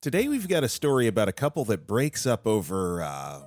Today we've got a story about a couple that breaks up over,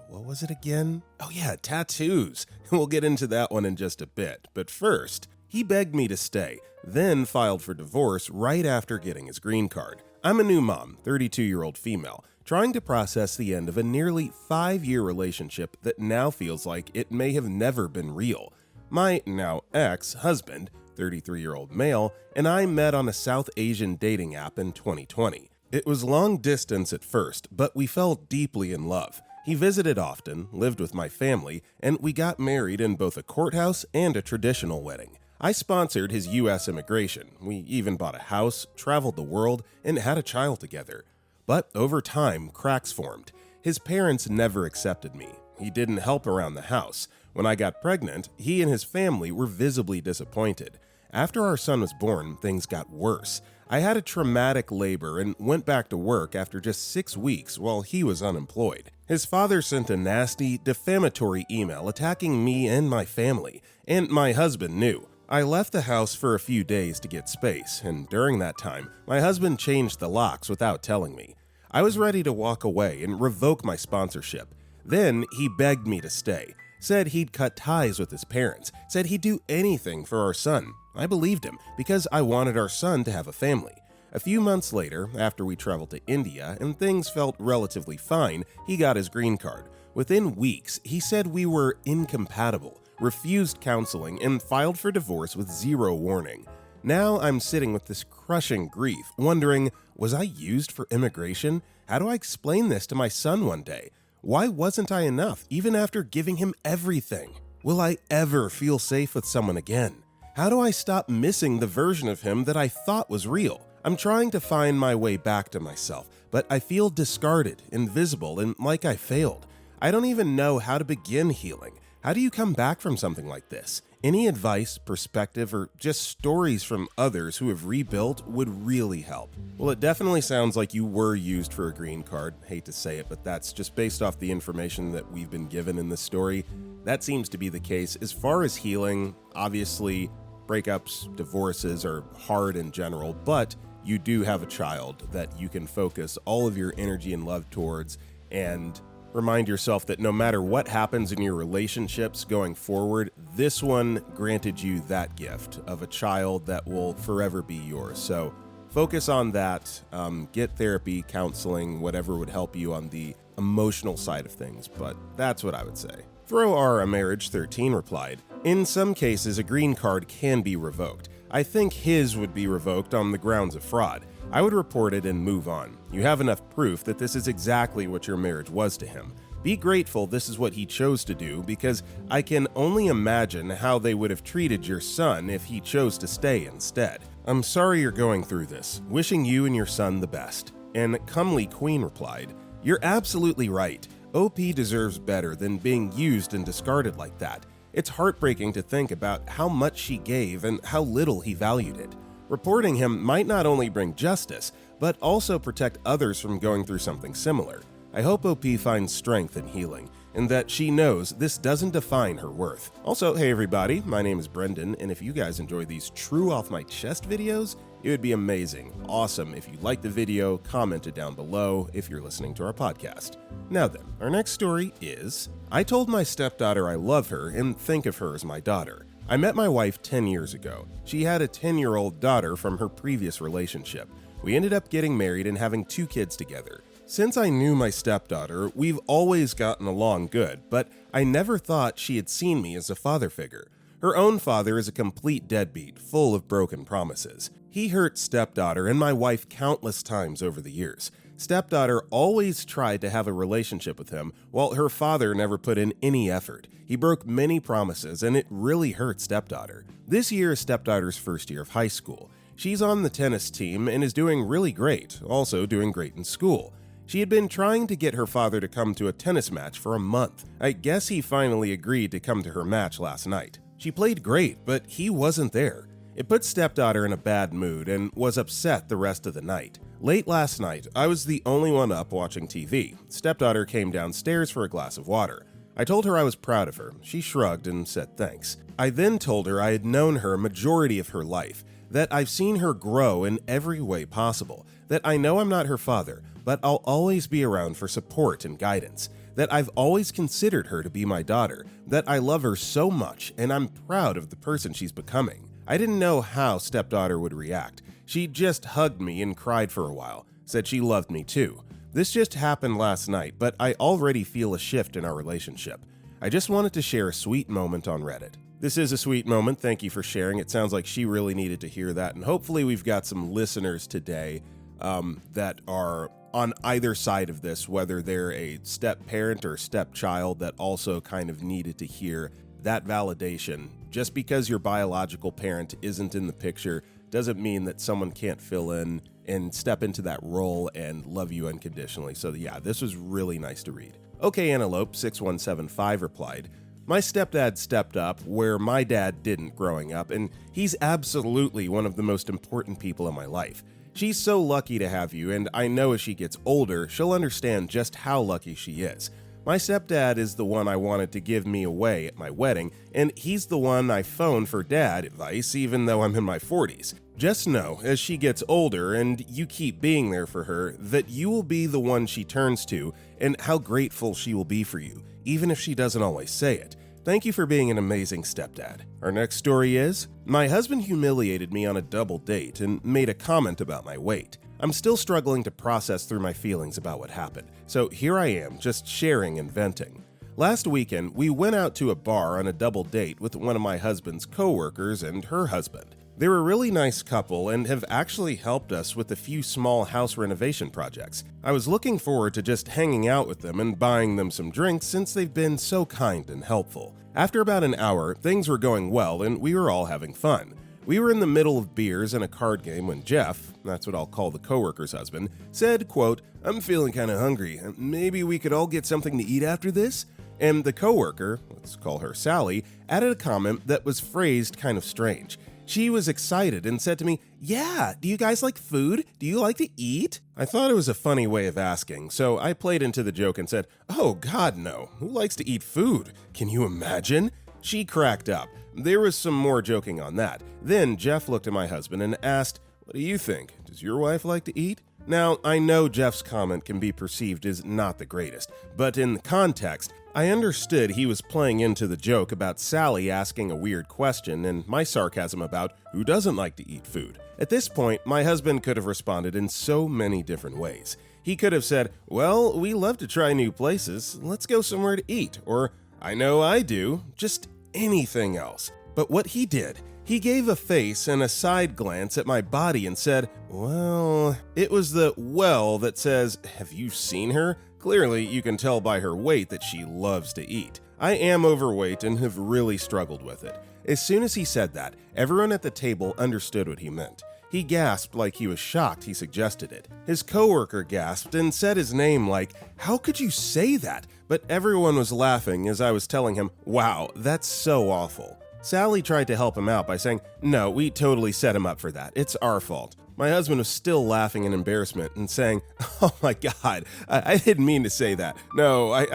what was it again? Oh yeah, tattoos. We'll get into that one in just a bit. But first, he begged me to stay, then filed for divorce right after getting his green card. I'm a new mom, 32-year-old female, trying to process the end of a nearly 5-year relationship that now feels like it may have never been real. My now ex-husband, 33-year-old male, and I met on a South Asian dating app in 2020. It was long distance at first, but we fell deeply in love. He visited often, lived with my family, and we got married in both a courthouse and a traditional wedding. I sponsored his U.S. immigration. We even bought a house, traveled the world, and had a child together. But over time, cracks formed. His parents never accepted me. He didn't help around the house. When I got pregnant, he and his family were visibly disappointed. After our son was born, things got worse. I had a traumatic labor and went back to work after just 6 weeks while he was unemployed. His father sent a nasty, defamatory email attacking me and my family, and my husband knew. I left the house for a few days to get space, and during that time, my husband changed the locks without telling me. I was ready to walk away and revoke my sponsorship. Then he begged me to stay, said he'd cut ties with his parents, said he'd do anything for our son. I believed him because I wanted our son to have a family. A few months later, after we traveled to India and things felt relatively fine, he got his green card. Within weeks, he said we were incompatible, refused counseling, and filed for divorce with zero warning. Now I'm sitting with this crushing grief, wondering, was I used for immigration? How do I explain this to my son one day? Why wasn't I enough, even after giving him everything? Will I ever feel safe with someone again? How do I stop missing the version of him that I thought was real? I'm trying to find my way back to myself, but I feel discarded, invisible, and like I failed. I don't even know how to begin healing. How do you come back from something like this? Any advice, perspective, or just stories from others who have rebuilt would really help. Well, it definitely sounds like you were used for a green card. Hate to say it, but that's just based off the information that we've been given in this story. That seems to be the case. As far as healing, obviously, breakups, divorces are hard in general, but you do have a child that you can focus all of your energy and love towards, and remind yourself that no matter what happens in your relationships going forward, this one granted you that gift of a child that will forever be yours. So focus on that, get therapy, counseling, whatever would help you on the emotional side of things, but that's what I would say. Throw R a Marriage 13 replied, in some cases a green card can be revoked. I think his would be revoked on the grounds of fraud. I would report it and move on. You have enough proof that this is exactly what your marriage was to him. Be grateful this is what he chose to do, because I can only imagine how they would have treated your son if he chose to stay instead. I'm sorry you're going through this. Wishing you and your son the best. And Comely Queen replied, you're absolutely right. OP deserves better than being used and discarded like that. It's heartbreaking to think about how much she gave and how little he valued it. Reporting him might not only bring justice, but also protect others from going through something similar. I hope OP finds strength in healing, and that she knows this doesn't define her worth. Also, hey everybody, my name is Brendan, and if you guys enjoy these true off my chest videos, it would be amazing, awesome if you liked the video, comment it down below if you're listening to our podcast. Now then, our next story is, I told my stepdaughter I love her and think of her as my daughter. I met my wife 10 years ago. She had a 10-year-old daughter from her previous relationship. We ended up getting married and having 2 kids together. Since I knew my stepdaughter, we've always gotten along good, but I never thought she had seen me as a father figure. Her own father is a complete deadbeat, full of broken promises. He hurt stepdaughter and my wife countless times over the years. Stepdaughter always tried to have a relationship with him, while her father never put in any effort. He broke many promises, and it really hurt stepdaughter. This year is stepdaughter's first year of high school. She's on the tennis team and is doing really great, also doing great in school. She had been trying to get her father to come to a tennis match for a month. I guess he finally agreed to come to her match last night. She played great, but he wasn't there. It put stepdaughter in a bad mood and was upset the rest of the night. Late last night, I was the only one up watching TV. Stepdaughter came downstairs for a glass of water. I told her I was proud of her. She shrugged and said thanks. I then told her I had known her majority of her life, that I've seen her grow in every way possible, that I know I'm not her father, but I'll always be around for support and guidance. That I've always considered her to be my daughter, that I love her so much, and I'm proud of the person she's becoming. I didn't know how stepdaughter would react. She just hugged me and cried for a while, said she loved me too. This just happened last night, but I already feel a shift in our relationship. I just wanted to share a sweet moment on Reddit. This is a sweet moment, thank you for sharing. It sounds like she really needed to hear that, and hopefully we've got some listeners today that are on either side of this, whether they're a step-parent or stepchild that also kind of needed to hear that validation. Just because your biological parent isn't in the picture doesn't mean that someone can't fill in and step into that role and love you unconditionally. So yeah, this was really nice to read. Okay, Antelope 6175 replied, "My stepdad stepped up where my dad didn't growing up, and he's absolutely one of the most important people in my life. She's so lucky to have you, and I know as she gets older, she'll understand just how lucky she is. My stepdad is the one I wanted to give me away at my wedding, and he's the one I phone for dad advice even though I'm in my 40s. Just know, as she gets older and you keep being there for her, that you will be the one she turns to and how grateful she will be for you, even if she doesn't always say it. Thank you for being an amazing stepdad." Our next story is, "My husband humiliated me on a double date and made a comment about my weight. I'm still struggling to process through my feelings about what happened, so here I am, just sharing and venting. Last weekend, we went out to a bar on a double date with one of my husband's coworkers and her husband. They're a really nice couple and have actually helped us with a few small house renovation projects. I was looking forward to just hanging out with them and buying them some drinks since they've been so kind and helpful. After about an hour, things were going well and we were all having fun. We were in the middle of beers and a card game when Jeff, that's what I'll call the coworker's husband, said, quote, 'I'm feeling kind of hungry. Maybe we could all get something to eat after this?' And the coworker, let's call her Sally, added a comment that was phrased kind of strange. She was excited and said to me, 'Yeah, do you guys like food? Do you like to eat?' I thought it was a funny way of asking, so I played into the joke and said, 'Oh God, no. Who likes to eat food? Can you imagine?' She cracked up. There was some more joking on that. Then Jeff looked at my husband and asked, 'What do you think? Does your wife like to eat?' Now, I know Jeff's comment can be perceived as not the greatest, but in the context, I understood he was playing into the joke about Sally asking a weird question and my sarcasm about who doesn't like to eat food. At this point, my husband could have responded in so many different ways. He could have said, 'Well, we love to try new places. Let's go somewhere to eat,' or 'I know I do,' just anything else. But what he did, he gave a face and a side glance at my body and said, 'Well,' it was the 'well' that says, 'Have you seen her? Clearly, you can tell by her weight that she loves to eat.' I am overweight and have really struggled with it. As soon as he said that, everyone at the table understood what he meant. He gasped like he was shocked he suggested it. His coworker gasped and said his name like, 'How could you say that?' But everyone was laughing as I was telling him, 'Wow, that's so awful.' Sally tried to help him out by saying, 'No, we totally set him up for that. It's our fault.' My husband was still laughing in embarrassment and saying, 'Oh my God, I didn't mean to say that. No, I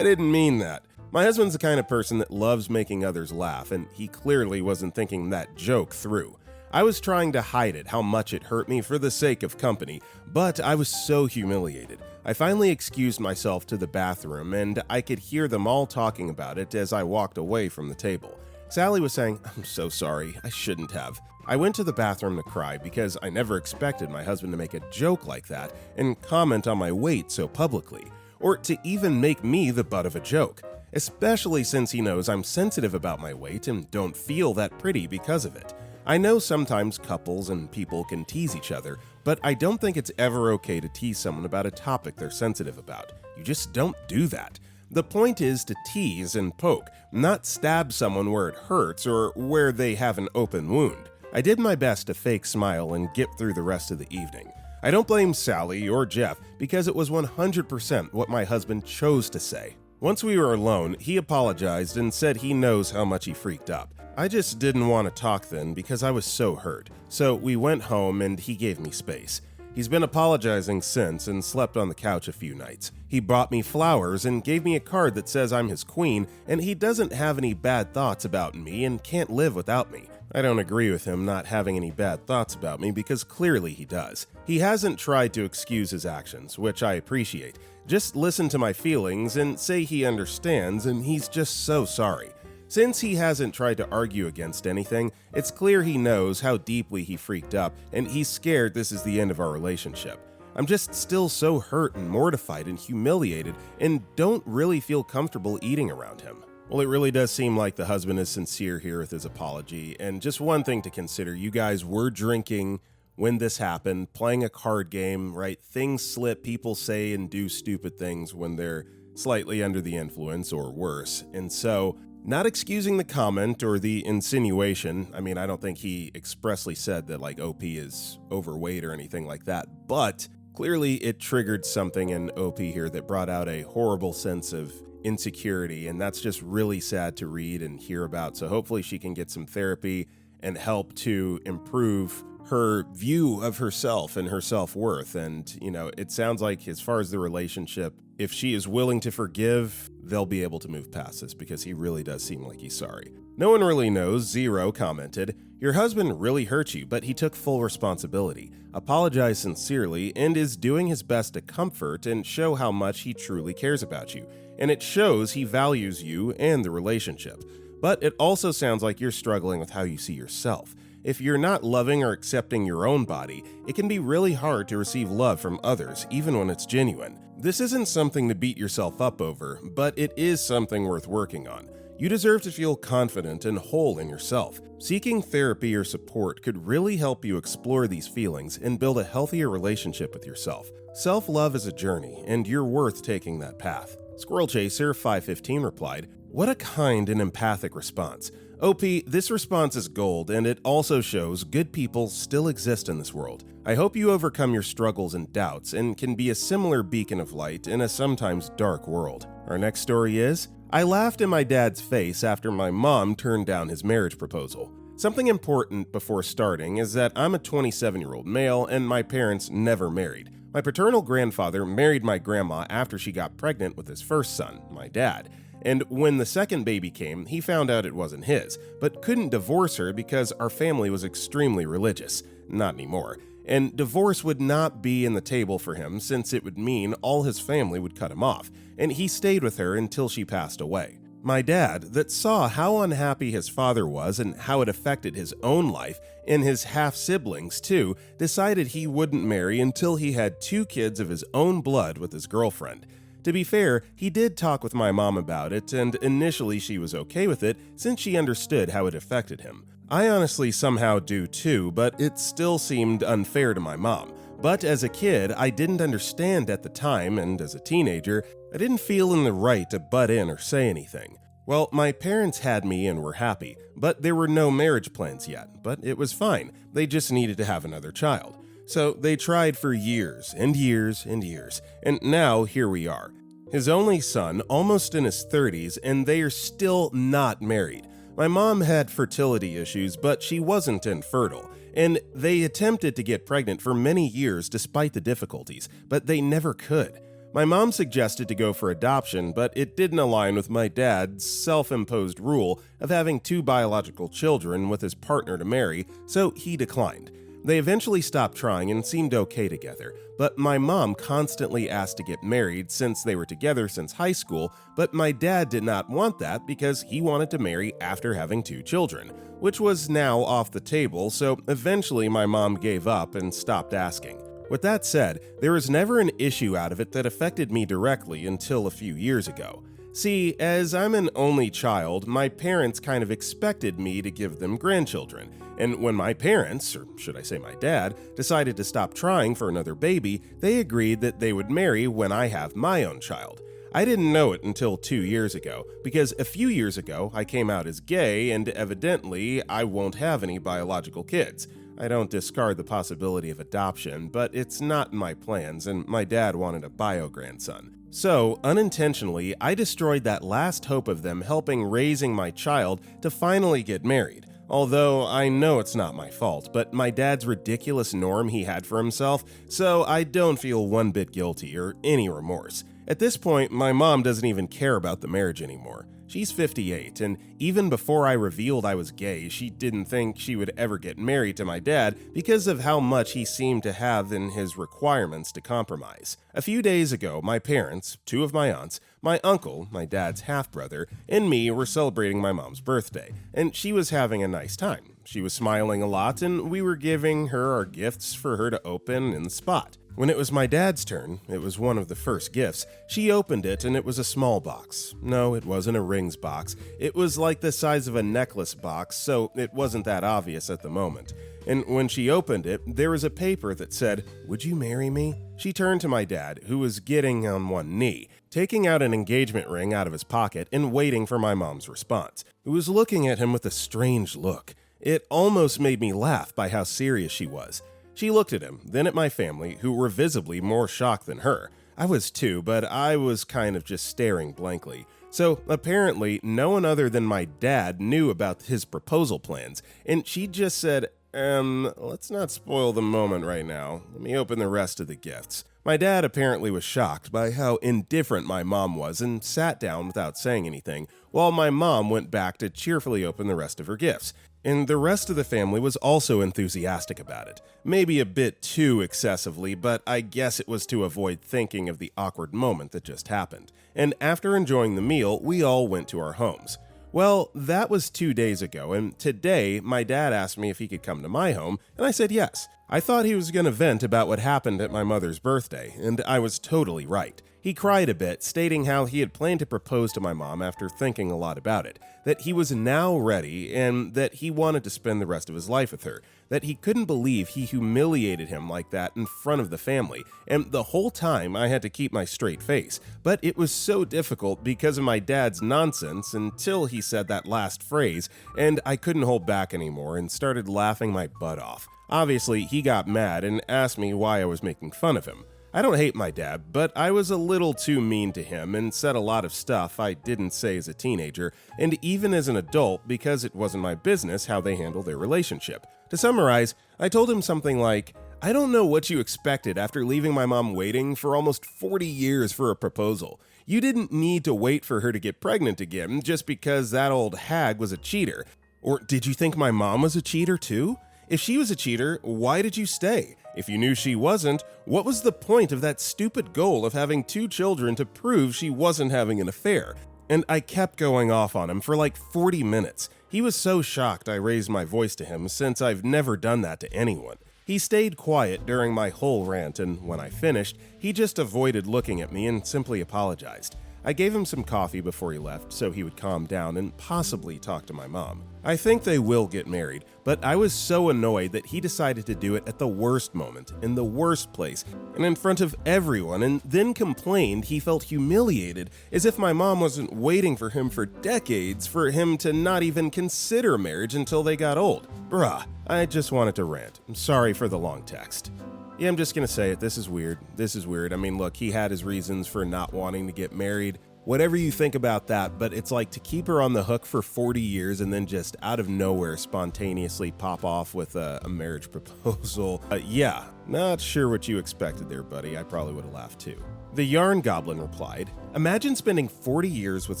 didn't mean that.' My husband's the kind of person that loves making others laugh, and he clearly wasn't thinking that joke through. I was trying to hide it, how much it hurt me for the sake of company, but I was so humiliated. I finally excused myself to the bathroom, and I could hear them all talking about it as I walked away from the table. Sally was saying, 'I'm so sorry, I shouldn't have.' I went to the bathroom to cry because I never expected my husband to make a joke like that and comment on my weight so publicly, or to even make me the butt of a joke, especially since he knows I'm sensitive about my weight and don't feel that pretty because of it. I know sometimes couples and people can tease each other, but I don't think it's ever okay to tease someone about a topic they're sensitive about. You just don't do that. The point is to tease and poke, not stab someone where it hurts or where they have an open wound. I did my best to fake smile and get through the rest of the evening. I don't blame Sally or Jeff because it was 100% what my husband chose to say. Once we were alone, he apologized and said he knows how much he freaked up. I just didn't want to talk then because I was so hurt. So we went home and he gave me space. He's been apologizing since and slept on the couch a few nights. He bought me flowers and gave me a card that says I'm his queen, and he doesn't have any bad thoughts about me and can't live without me. I don't agree with him not having any bad thoughts about me because clearly he does. He hasn't tried to excuse his actions, which I appreciate. Just listen to my feelings and say he understands and he's just so sorry. Since he hasn't tried to argue against anything, it's clear he knows how deeply he freaked up and he's scared this is the end of our relationship. I'm just still so hurt and mortified and humiliated and don't really feel comfortable eating around him. Well, it really does seem like the husband is sincere here with his apology, and just one thing to consider, you guys were drinking when this happened, playing a card game, right? Things slip, people say and do stupid things when they're slightly under the influence or worse, and so not excusing the comment or the insinuation. I mean, I don't think he expressly said that like OP is overweight or anything like that, but clearly it triggered something in OP here that brought out a horrible sense of insecurity, and that's just really sad to read and hear about. So hopefully she can get some therapy and help to improve her view of herself and her self-worth. And, you know, it sounds like as far as the relationship, if she is willing to forgive, they'll be able to move past this because he really does seem like he's sorry. No one really knows. Zero commented, "Your husband really hurt you, but he took full responsibility, apologized sincerely, and is doing his best to comfort and show how much he truly cares about you. And it shows he values you and the relationship. But it also sounds like you're struggling with how you see yourself. If you're not loving or accepting your own body, it can be really hard to receive love from others, even when it's genuine. This isn't something to beat yourself up over, but it is something worth working on. You deserve to feel confident and whole in yourself. Seeking therapy or support could really help you explore these feelings and build a healthier relationship with yourself. Self-love is a journey, and you're worth taking that path." Squirrel Chaser 515 replied, "What a kind and empathic response. OP, this response is gold, and it also shows good people still exist in this world. I hope you overcome your struggles and doubts and can be a similar beacon of light in a sometimes dark world." Our next story is, "I laughed in my dad's face after my mom turned down his marriage proposal. Something important before starting is that I'm a 27-year-old male and my parents never married. My paternal grandfather married my grandma after she got pregnant with his first son, my dad. And when the second baby came, he found out it wasn't his, but couldn't divorce her because our family was extremely religious. Not anymore. And divorce would not be in the table for him since it would mean all his family would cut him off, and he stayed with her until she passed away. My dad, that saw how unhappy his father was and how it affected his own life, and his half-siblings too, decided he wouldn't marry until he had 2 kids of his own blood with his girlfriend. To be fair, he did talk with my mom about it, and initially she was okay with it since she understood how it affected him. I honestly somehow do too, but it still seemed unfair to my mom. But as a kid, I didn't understand at the time, and as a teenager, I didn't feel in the right to butt in or say anything. Well, my parents had me and were happy, but there were no marriage plans yet, but it was fine. They just needed to have another child. So they tried for years and years and years, and now here we are. His only son, almost in his 30s, and they are still not married. My mom had fertility issues, but she wasn't infertile, and they attempted to get pregnant for many years despite the difficulties, but they never could. My mom suggested to go for adoption, but it didn't align with my dad's self-imposed rule of having 2 biological children with his partner to marry, so he declined. They eventually stopped trying and seemed okay together, but my mom constantly asked to get married since they were together since high school, but my dad did not want that because he wanted to marry after having 2 children, which was now off the table, so eventually my mom gave up and stopped asking. With that said, there was never an issue out of it that affected me directly until a few years ago. See, as I'm an only child, my parents kind of expected me to give them grandchildren, and when my parents, or should I say my dad, decided to stop trying for another baby, they agreed that they would marry when I have my own child. I didn't know it until 2 years ago, because a few years ago I came out as gay and evidently I won't have any biological kids. I don't discard the possibility of adoption, but it's not in my plans, and my dad wanted a bio-grandson. So, unintentionally, I destroyed that last hope of them helping raising my child to finally get married. Although I know it's not my fault, but my dad's ridiculous norm he had for himself, so I don't feel one bit guilty or any remorse. At this point, my mom doesn't even care about the marriage anymore. She's 58, and even before I revealed I was gay, she didn't think she would ever get married to my dad because of how much he seemed to have in his requirements to compromise. A few days ago, my parents, two of my aunts, my uncle, my dad's half-brother, and me were celebrating my mom's birthday, and she was having a nice time. She was smiling a lot, and we were giving her our gifts for her to open in the spot. When it was my dad's turn, it was one of the first gifts, she opened it and it was a small box. No, it wasn't a rings box. It was like the size of a necklace box, so it wasn't that obvious at the moment. And when she opened it, there was a paper that said, "Would you marry me?" She turned to my dad, who was getting on one knee, taking out an engagement ring out of his pocket and waiting for my mom's response, who was looking at him with a strange look. It almost made me laugh by how serious she was. She looked at him, then at my family, who were visibly more shocked than her. I was too, but I was kind of just staring blankly. So apparently, no one other than my dad knew about his proposal plans, and she just said, let's not spoil the moment right now. Let me open the rest of the gifts. My dad apparently was shocked by how indifferent my mom was and sat down without saying anything, while my mom went back to cheerfully open the rest of her gifts. And the rest of the family was also enthusiastic about it. Maybe a bit too excessively, but I guess it was to avoid thinking of the awkward moment that just happened. And after enjoying the meal, we all went to our homes. Well, that was 2 days ago, and today my dad asked me if he could come to my home, and I said yes. I thought he was going to vent about what happened at my mother's birthday, and I was totally right. He cried a bit, stating how he had planned to propose to my mom after thinking a lot about it, that he was now ready, and that he wanted to spend the rest of his life with her, that he couldn't believe he humiliated him like that in front of the family, and the whole time I had to keep my straight face. But it was so difficult because of my dad's nonsense until he said that last phrase, and I couldn't hold back anymore and started laughing my butt off. Obviously, he got mad and asked me why I was making fun of him. I don't hate my dad, but I was a little too mean to him and said a lot of stuff I didn't say as a teenager, and even as an adult because it wasn't my business how they handle their relationship. To summarize, I told him something like, "I don't know what you expected after leaving my mom waiting for almost 40 years for a proposal. You didn't need to wait for her to get pregnant again just because that old hag was a cheater. Or did you think my mom was a cheater too? If she was a cheater, why did you stay? If you knew she wasn't, what was the point of that stupid goal of having 2 children to prove she wasn't having an affair?" And I kept going off on him for like 40 minutes. He was so shocked I raised my voice to him since I've never done that to anyone. He stayed quiet during my whole rant, and when I finished, he just avoided looking at me and simply apologized. I gave him some coffee before he left so he would calm down and possibly talk to my mom. I think they will get married, but I was so annoyed that he decided to do it at the worst moment, in the worst place, and in front of everyone, and then complained he felt humiliated, as if my mom wasn't waiting for him for decades for him to not even consider marriage until they got old. Bruh, I just wanted to rant. I'm sorry for the long text. Yeah, I'm just gonna say it. This is weird. I mean, look, he had his reasons for not wanting to get married. Whatever you think about that, but it's like to keep her on the hook for 40 years and then just out of nowhere spontaneously pop off with a marriage proposal. Yeah, not sure what you expected there, buddy. I probably would have laughed too. The Yarn Goblin replied, "Imagine spending 40 years with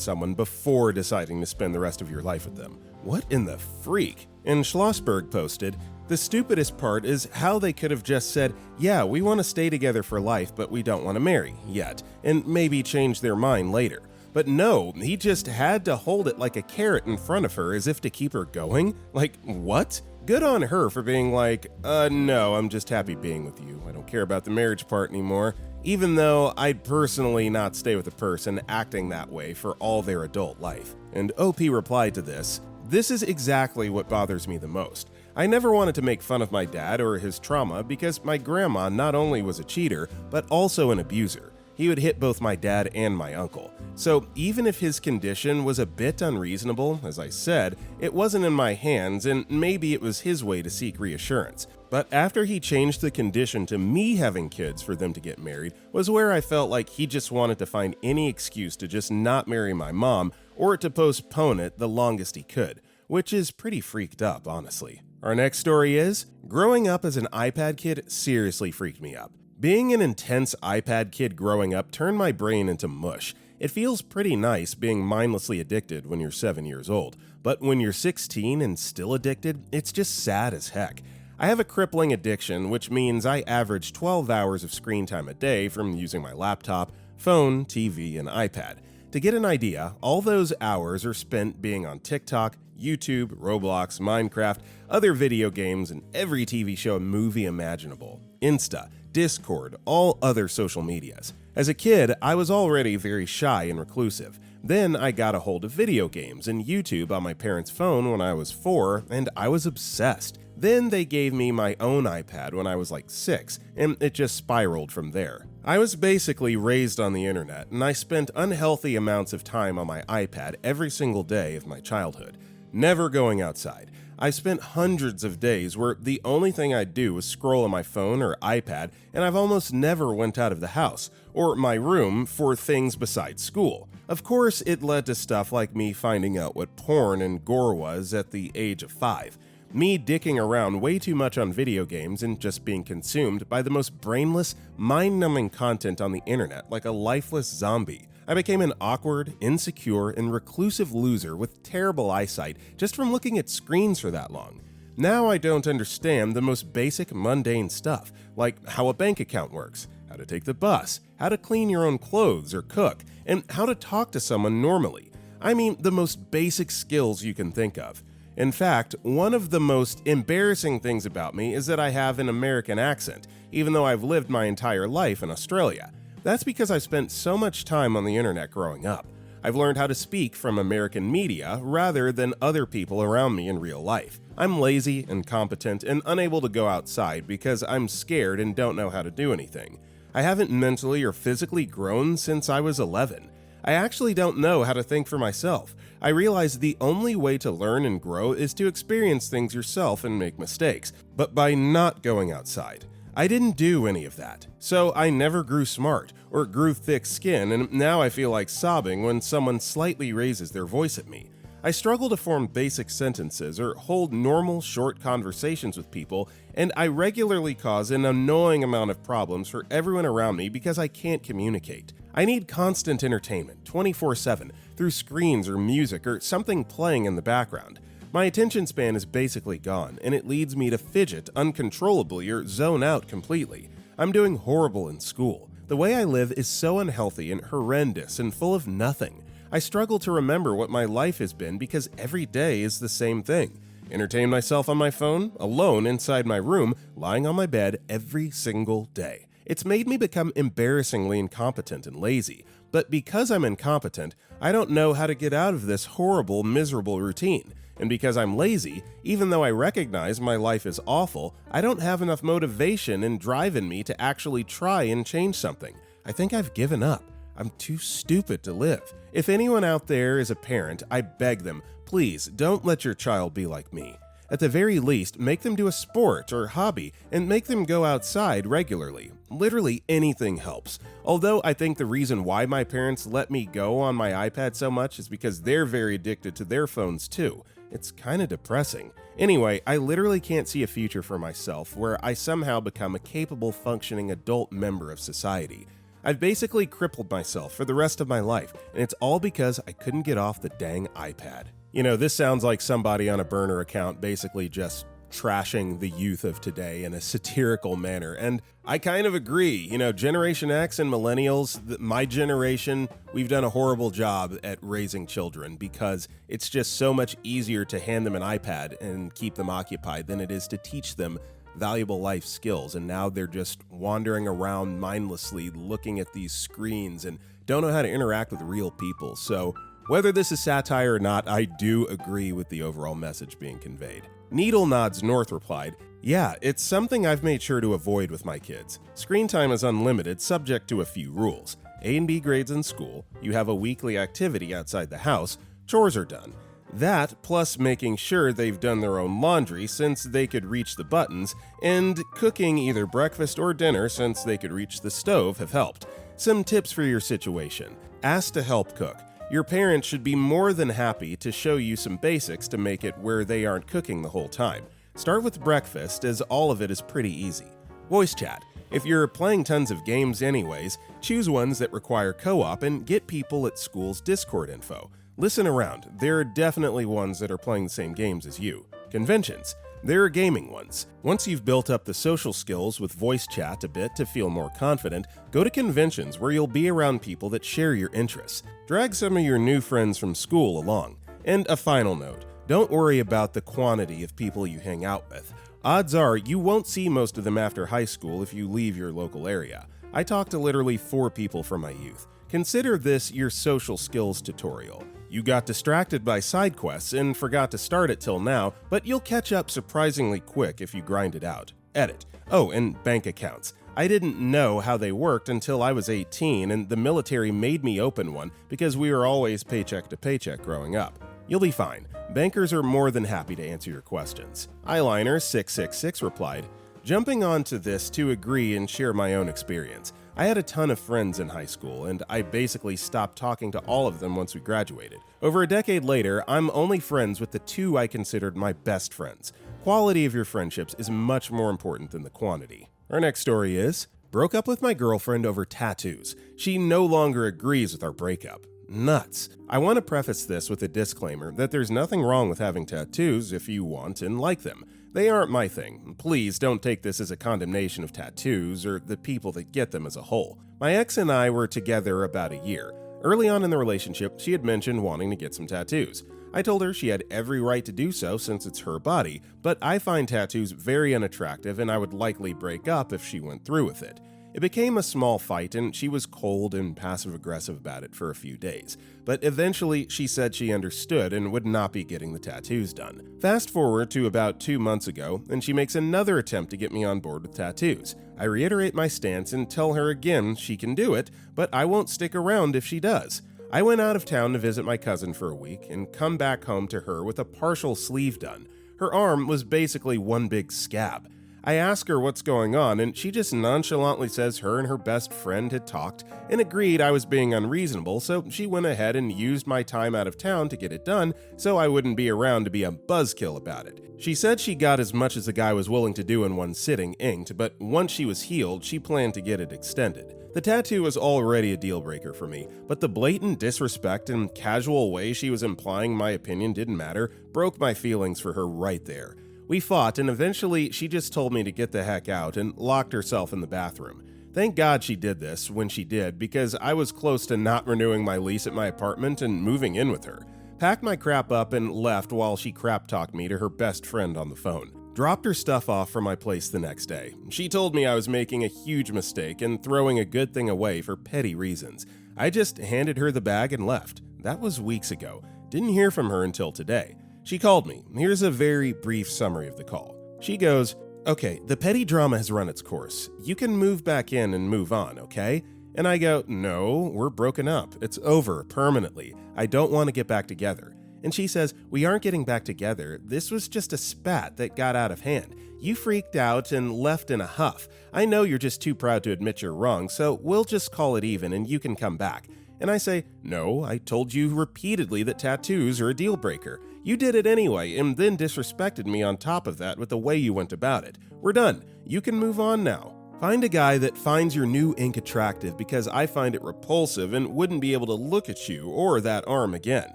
someone before deciding to spend the rest of your life with them. What in the freak?" And Schlossberg posted, "The stupidest part is how they could have just said, yeah, we want to stay together for life, but we don't want to marry yet, and maybe change their mind later. But no, he just had to hold it like a carrot in front of her as if to keep her going? Like, what? Good on her for being like, no, I'm just happy being with you. I don't care about the marriage part anymore. Even though I'd personally not stay with a person acting that way for all their adult life." And OP replied to this, "This is exactly what bothers me the most. I never wanted to make fun of my dad or his trauma because my grandma not only was a cheater, but also an abuser. He would hit both my dad and my uncle. So even if his condition was a bit unreasonable, as I said, it wasn't in my hands and maybe it was his way to seek reassurance. But after he changed the condition to me having kids for them to get married was where I felt like he just wanted to find any excuse to just not marry my mom or to postpone it the longest he could. which is pretty freaked up, honestly. Our next story is, growing up as an iPad kid seriously freaked me up. Being an intense iPad kid growing up turned my brain into mush. It feels pretty nice being mindlessly addicted when you're 7 years old, but when you're 16 and still addicted, it's just sad as heck. I have a crippling addiction, which means I average 12 hours of screen time a day from using my laptop, phone, TV, and iPad. To get an idea, all those hours are spent being on TikTok, YouTube, Roblox, Minecraft, other video games, and every TV show and movie imaginable, Insta, Discord, all other social medias. As a kid, I was already very shy and reclusive. Then I got a hold of video games and YouTube on my parents' phone when I was 4, and I was obsessed. Then they gave me my own iPad when I was like 6, and it just spiraled from there. I was basically raised on the internet, and I spent unhealthy amounts of time on my iPad every single day of my childhood, never going outside. I spent hundreds of days where the only thing I'd do was scroll on my phone or iPad, and I've almost never went out of the house or my room for things besides school. Of course, it led to stuff like me finding out what porn and gore was at the age of 5. Me dicking around way too much on video games and just being consumed by the most brainless, mind-numbing content on the internet like a lifeless zombie. I became an awkward, insecure, and reclusive loser with terrible eyesight just from looking at screens for that long. Now I don't understand the most basic, mundane stuff, like how a bank account works, how to take the bus, how to clean your own clothes or cook, and how to talk to someone normally. I mean, the most basic skills you can think of. In fact, one of the most embarrassing things about me is that I have an American accent, even though I've lived my entire life in Australia. That's because I've spent so much time on the internet growing up. I've learned how to speak from American media rather than other people around me in real life. I'm lazy, incompetent, and unable to go outside because I'm scared and don't know how to do anything. I haven't mentally or physically grown since I was 11. I actually don't know how to think for myself. I realize the only way to learn and grow is to experience things yourself and make mistakes, but by not going outside. I didn't do any of that, so I never grew smart or grew thick skin, and now I feel like sobbing when someone slightly raises their voice at me. I struggle to form basic sentences or hold normal, short conversations with people, and I regularly cause an annoying amount of problems for everyone around me because I can't communicate. I need constant entertainment, 24/7, through screens or music or something playing in the background. My attention span is basically gone, and it leads me to fidget uncontrollably or zone out completely. I'm doing horrible in school. The way I live is so unhealthy and horrendous and full of nothing. I struggle to remember what my life has been because every day is the same thing. Entertain myself on my phone, alone inside my room, lying on my bed every single day. It's made me become embarrassingly incompetent and lazy, but because I'm incompetent, I don't know how to get out of this horrible, miserable routine. And because I'm lazy, even though I recognize my life is awful, I don't have enough motivation and drive in me to actually try and change something. I think I've given up. I'm too stupid to live. If anyone out there is a parent, I beg them, please don't let your child be like me. At the very least, make them do a sport or hobby and make them go outside regularly. Literally anything helps. Although I think the reason why my parents let me go on my iPad so much is because they're very addicted to their phones too. It's kind of depressing. Anyway, I literally can't see a future for myself where I somehow become a capable, functioning adult member of society. I've basically crippled myself for the rest of my life, and it's all because I couldn't get off the dang iPad. You know, this sounds like somebody on a burner account basically just trashing the youth of today in a satirical manner, and I kind of agree. You know, Generation X and Millennials, my generation, we've done a horrible job at raising children because it's just so much easier to hand them an iPad and keep them occupied than it is to teach them valuable life skills, and now they're just wandering around mindlessly looking at these screens and don't know how to interact with real people. So whether this is satire or not, I do agree with the overall message being conveyed. Needle Nods North replied, "Yeah, it's something I've made sure to avoid with my kids. Screen time is unlimited, subject to a few rules. A and B grades in school, you have a weekly activity outside the house, chores are done. That, plus making sure they've done their own laundry since they could reach the buttons, and cooking either breakfast or dinner since they could reach the stove have helped. Some tips for your situation. Ask to help cook. Your parents should be more than happy to show you some basics to make it where they aren't cooking the whole time. Start with breakfast, as all of it is pretty easy. Voice chat. If you're playing tons of games anyways, choose ones that require co-op and get people at school's Discord info. Listen around, there are definitely ones that are playing the same games as you. Conventions. There are gaming ones. Once you've built up the social skills with voice chat a bit to feel more confident, go to conventions where you'll be around people that share your interests. Drag some of your new friends from school along. And a final note, don't worry about the quantity of people you hang out with. Odds are you won't see most of them after high school if you leave your local area. I talked to literally 4 people from my youth. Consider this your social skills tutorial. You got distracted by side quests and forgot to start it till now, but you'll catch up surprisingly quick if you grind it out. Edit. Oh, and bank accounts. I didn't know how they worked until I was 18 and the military made me open one because we were always paycheck to paycheck growing up. You'll be fine. Bankers are more than happy to answer your questions. Eyeliner666 replied, jumping onto this to agree and share my own experience. I had a ton of friends in high school, and I basically stopped talking to all of them once we graduated. Over a decade later, I'm only friends with the 2 I considered my best friends. Quality of your friendships is much more important than the quantity. Our next story is, broke up with my girlfriend over tattoos. She no longer agrees with our breakup. Nuts. I want to preface this with a disclaimer that there's nothing wrong with having tattoos if you want and like them. They aren't my thing. Please don't take this as a condemnation of tattoos or the people that get them as a whole. My ex and I were together about a year. Early on in the relationship, she had mentioned wanting to get some tattoos. I told her she had every right to do so since it's her body, but I find tattoos very unattractive and I would likely break up if she went through with it. It became a small fight and she was cold and passive-aggressive about it for a few days, but eventually she said she understood and would not be getting the tattoos done. Fast forward to about 2 months ago, and she makes another attempt to get me on board with tattoos. I reiterate my stance and tell her again she can do it, but I won't stick around if she does. I went out of town to visit my cousin for a week and come back home to her with a partial sleeve done. Her arm was basically one big scab. I ask her what's going on, and she just nonchalantly says her and her best friend had talked and agreed I was being unreasonable, so she went ahead and used my time out of town to get it done so I wouldn't be around to be a buzzkill about it. She said she got as much as the guy was willing to do in one sitting inked, but once she was healed, she planned to get it extended. The tattoo was already a deal breaker for me, but the blatant disrespect and casual way she was implying my opinion didn't matter broke my feelings for her right there. We fought, and eventually she just told me to get the heck out and locked herself in the bathroom. Thank God she did this when she did, because I was close to not renewing my lease at my apartment and moving in with her. Packed my crap up and left while she crap-talked me to her best friend on the phone. Dropped her stuff off from my place the next day. She told me I was making a huge mistake and throwing a good thing away for petty reasons. I just handed her the bag and left. That was weeks ago. Didn't hear from her until today. She called me. Here's a very brief summary of the call. She goes, "Okay, the petty drama has run its course. You can move back in and move on, okay?" And I go, "No, we're broken up. It's over, permanently. I don't want to get back together." And she says, "We aren't getting back together. This was just a spat that got out of hand. You freaked out and left in a huff. I know you're just too proud to admit you're wrong, so we'll just call it even and you can come back." And I say, "No, I told you repeatedly that tattoos are a deal breaker. You did it anyway, and then disrespected me on top of that with the way you went about it. We're done. You can move on now. Find a guy that finds your new ink attractive because I find it repulsive and wouldn't be able to look at you or that arm again."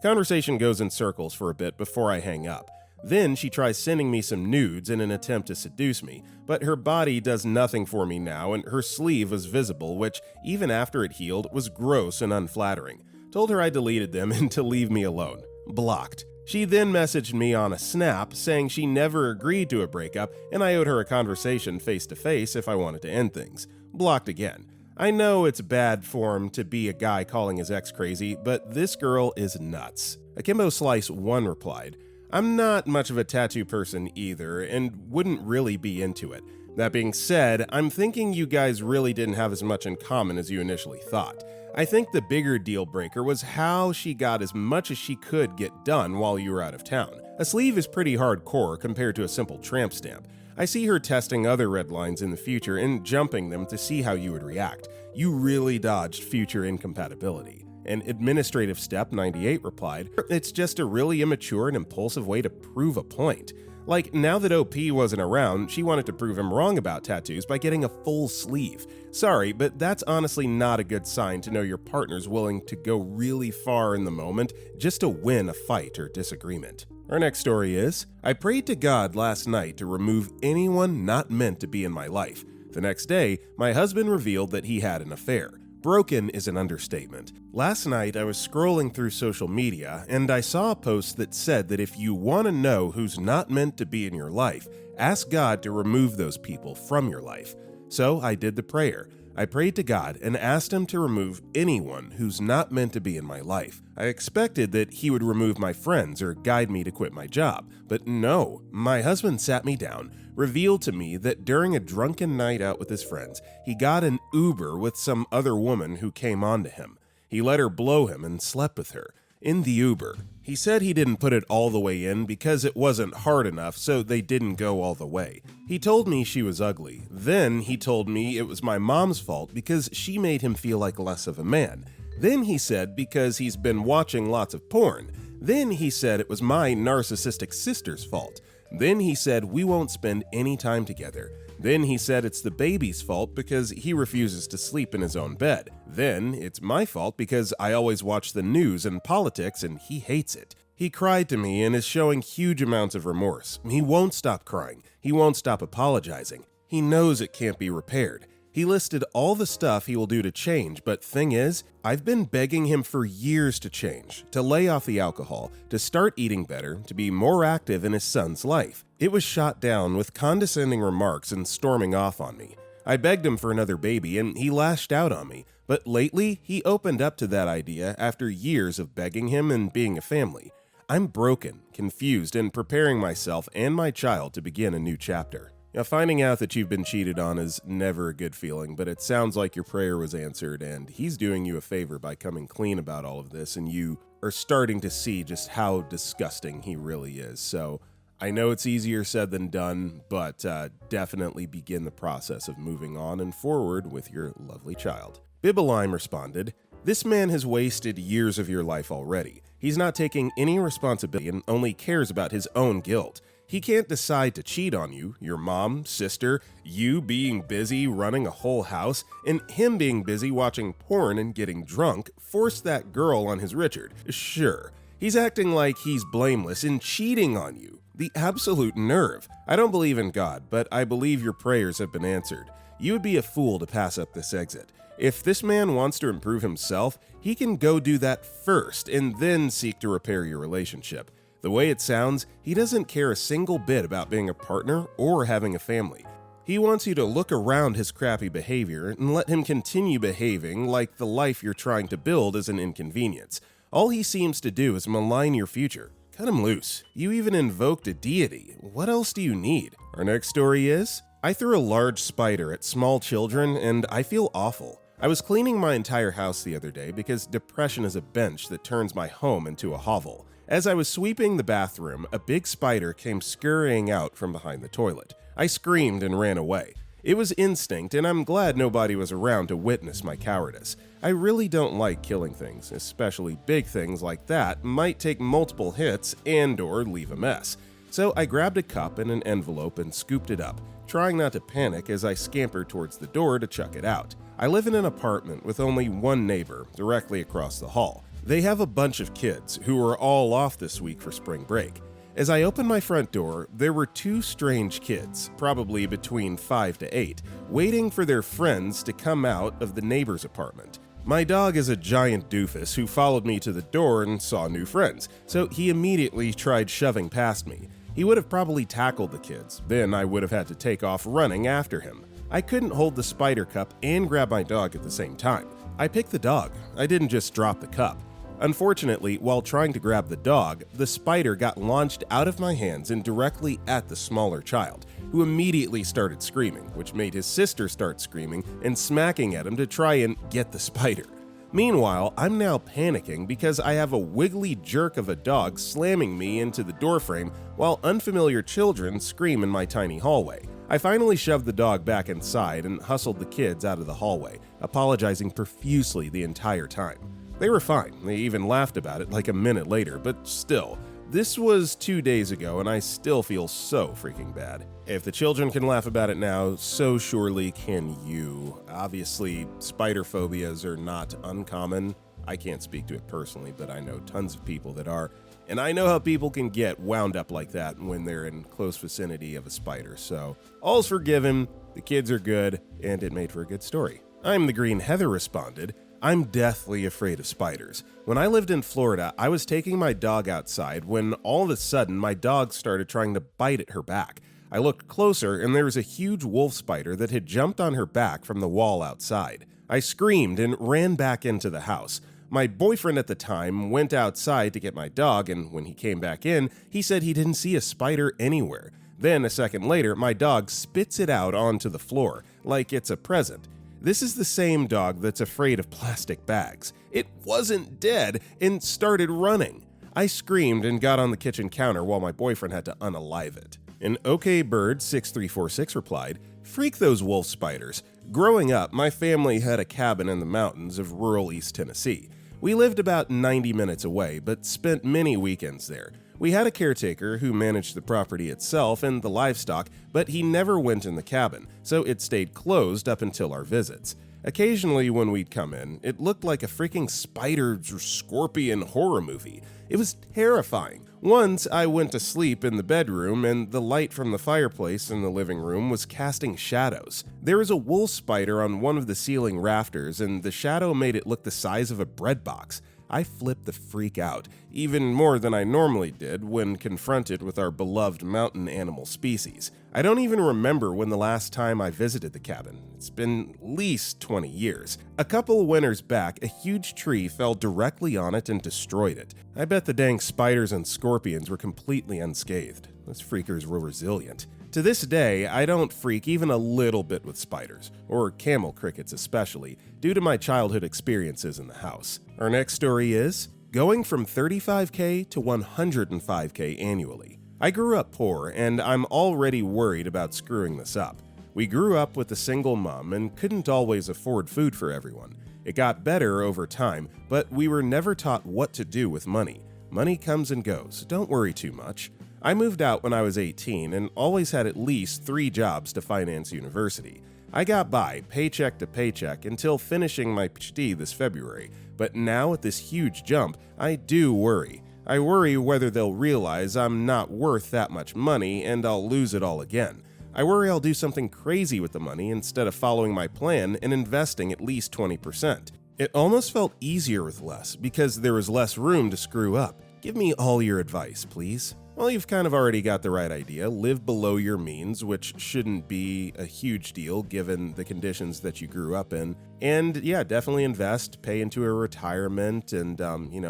Conversation goes in circles for a bit before I hang up. Then she tries sending me some nudes in an attempt to seduce me, but her body does nothing for me now and her sleeve was visible, which, even after it healed, was gross and unflattering. Told her I deleted them and to leave me alone. Blocked. She then messaged me on a snap saying she never agreed to a breakup and I owed her a conversation face to face if I wanted to end things. Blocked again. I know it's bad form to be a guy calling his ex crazy, but this girl is nuts. Akimbo Slice 1 replied, "I'm not much of a tattoo person either and wouldn't really be into it. That being said, I'm thinking you guys really didn't have as much in common as you initially thought. I think the bigger deal breaker was how she got as much as she could get done while you were out of town. A sleeve is pretty hardcore compared to a simple tramp stamp. I see her testing other red lines in the future and jumping them to see how you would react. You really dodged future incompatibility." And Administrative Step 98 replied, "It's just a really immature and impulsive way to prove a point. Like, now that OP wasn't around, she wanted to prove him wrong about tattoos by getting a full sleeve. Sorry, but that's honestly not a good sign to know your partner's willing to go really far in the moment just to win a fight or disagreement." Our next story is, "I prayed to God last night to remove anyone not meant to be in my life. The next day, my husband revealed that he had an affair. Broken is an understatement. Last night, I was scrolling through social media, and I saw a post that said that if you want to know who's not meant to be in your life, ask God to remove those people from your life. So I did the prayer. I prayed to God and asked him to remove anyone who's not meant to be in my life. I expected that he would remove my friends or guide me to quit my job, but no, my husband sat me down, revealed to me that during a drunken night out with his friends, he got an Uber with some other woman who came on to him. He let her blow him and slept with her. In the Uber. He said he didn't put it all the way in because it wasn't hard enough, so they didn't go all the way. He told me she was ugly. Then he told me it was my mom's fault because she made him feel like less of a man. Then he said because he's been watching lots of porn. Then he said it was my narcissistic sister's fault. Then he said we won't spend any time together. Then he said it's the baby's fault because he refuses to sleep in his own bed. Then it's my fault because I always watch the news and politics and he hates it. He cried to me and is showing huge amounts of remorse. He won't stop crying. He won't stop apologizing. He knows it can't be repaired. He listed all the stuff he will do to change, but thing is, I've been begging him for years to change, to lay off the alcohol, to start eating better, to be more active in his son's life. It was shot down with condescending remarks and storming off on me. I begged him for another baby and he lashed out on me, but lately he opened up to that idea after years of begging him and being a family. I'm broken, confused, and preparing myself and my child to begin a new chapter. Now, finding out that you've been cheated on is never a good feeling, but it sounds like your prayer was answered and he's doing you a favor by coming clean about all of this, and you are starting to see just how disgusting he really is. So I know it's easier said than done, but definitely begin the process of moving on and forward with your lovely child. Bibalime responded, "This man has wasted years of your life already. He's not taking any responsibility and only cares about his own guilt. He can't decide to cheat on you, your mom, sister, you being busy running a whole house, and him being busy watching porn and getting drunk, force that girl on his Richard. Sure, he's acting like he's blameless in cheating on you. The absolute nerve. I don't believe in God, but I believe your prayers have been answered. You would be a fool to pass up this exit. If this man wants to improve himself, he can go do that first and then seek to repair your relationship. The way it sounds, he doesn't care a single bit about being a partner or having a family. He wants you to look around his crappy behavior and let him continue behaving like the life you're trying to build is an inconvenience. All he seems to do is malign your future. Cut him loose. You even invoked a deity. What else do you need?" Our next story is, "I threw a large spider at small children and I feel awful. I was cleaning my entire house the other day because depression is a bench that turns my home into a hovel. As I was sweeping the bathroom, a big spider came scurrying out from behind the toilet. I screamed and ran away. It was instinct, and I'm glad nobody was around to witness my cowardice. I really don't like killing things, especially big things like that might take multiple hits and/or leave a mess. So I grabbed a cup and an envelope and scooped it up, trying not to panic as I scampered towards the door to chuck it out. I live in an apartment with only one neighbor directly across the hall. They have a bunch of kids who are all off this week for spring break. As I opened my front door, there were two strange kids, probably between 5 to 8, waiting for their friends to come out of the neighbor's apartment. My dog is a giant doofus who followed me to the door and saw new friends, so he immediately tried shoving past me. He would have probably tackled the kids, then I would have had to take off running after him. I couldn't hold the spider cup and grab my dog at the same time. I picked the dog. I didn't just drop the cup. Unfortunately, while trying to grab the dog, the spider got launched out of my hands and directly at the smaller child, who immediately started screaming, which made his sister start screaming and smacking at him to try and get the spider. Meanwhile, I'm now panicking because I have a wiggly jerk of a dog slamming me into the doorframe while unfamiliar children scream in my tiny hallway. I finally shoved the dog back inside and hustled the kids out of the hallway, apologizing profusely the entire time. They were fine. They even laughed about it like a minute later, but still. This was 2 days ago, and I still feel so freaking bad. If the children can laugh about it now, so surely can you. Obviously, spider phobias are not uncommon. I can't speak to it personally, but I know tons of people that are. And I know how people can get wound up like that when they're in close vicinity of a spider. So, all's forgiven, the kids are good, and it made for a good story. I'm the Green Heather responded. I'm deathly afraid of spiders. When I lived in Florida, I was taking my dog outside when all of a sudden my dog started trying to bite at her back. I looked closer and there was a huge wolf spider that had jumped on her back from the wall outside. I screamed and ran back into the house. My boyfriend at the time went outside to get my dog, and when he came back in, he said he didn't see a spider anywhere. Then, a second later, my dog spits it out onto the floor, like it's a present. This is the same dog that's afraid of plastic bags. It wasn't dead and started running. I screamed and got on the kitchen counter while my boyfriend had to unalive it. And OKBird6346 replied, "Freak those wolf spiders. Growing up, my family had a cabin in the mountains of rural East Tennessee. We lived about 90 minutes away, but spent many weekends there. We had a caretaker who managed the property itself and the livestock, but he never went in the cabin, so it stayed closed up until our visits. Occasionally when we'd come in, it looked like a freaking spider or scorpion horror movie. It was terrifying. Once I went to sleep in the bedroom and the light from the fireplace in the living room was casting shadows. There was a wolf spider on one of the ceiling rafters and the shadow made it look the size of a bread box. I flipped the freak out, even more than I normally did when confronted with our beloved mountain animal species. I don't even remember when the last time I visited the cabin. It's been at least 20 years. A couple of winters back, a huge tree fell directly on it and destroyed it. I bet the dang spiders and scorpions were completely unscathed. Those freakers were resilient. To this day, I don't freak even a little bit with spiders, or camel crickets especially, due to my childhood experiences in the house. Our next story is going from $35K to $105K annually. I grew up poor, and I'm already worried about screwing this up. We grew up with a single mom and couldn't always afford food for everyone. It got better over time, but we were never taught what to do with money. Money comes and goes, don't worry too much. I moved out when I was 18 and always had at least 3 jobs to finance university. I got by, paycheck to paycheck, until finishing my PhD this February, but now with this huge jump, I do worry. I worry whether they'll realize I'm not worth that much money and I'll lose it all again. I worry I'll do something crazy with the money instead of following my plan and investing at least 20%. It almost felt easier with less because there was less room to screw up. Give me all your advice, please. Well, you've kind of already got the right idea. Live below your means, which shouldn't be a huge deal given the conditions that you grew up in. And yeah, definitely invest, pay into a retirement, and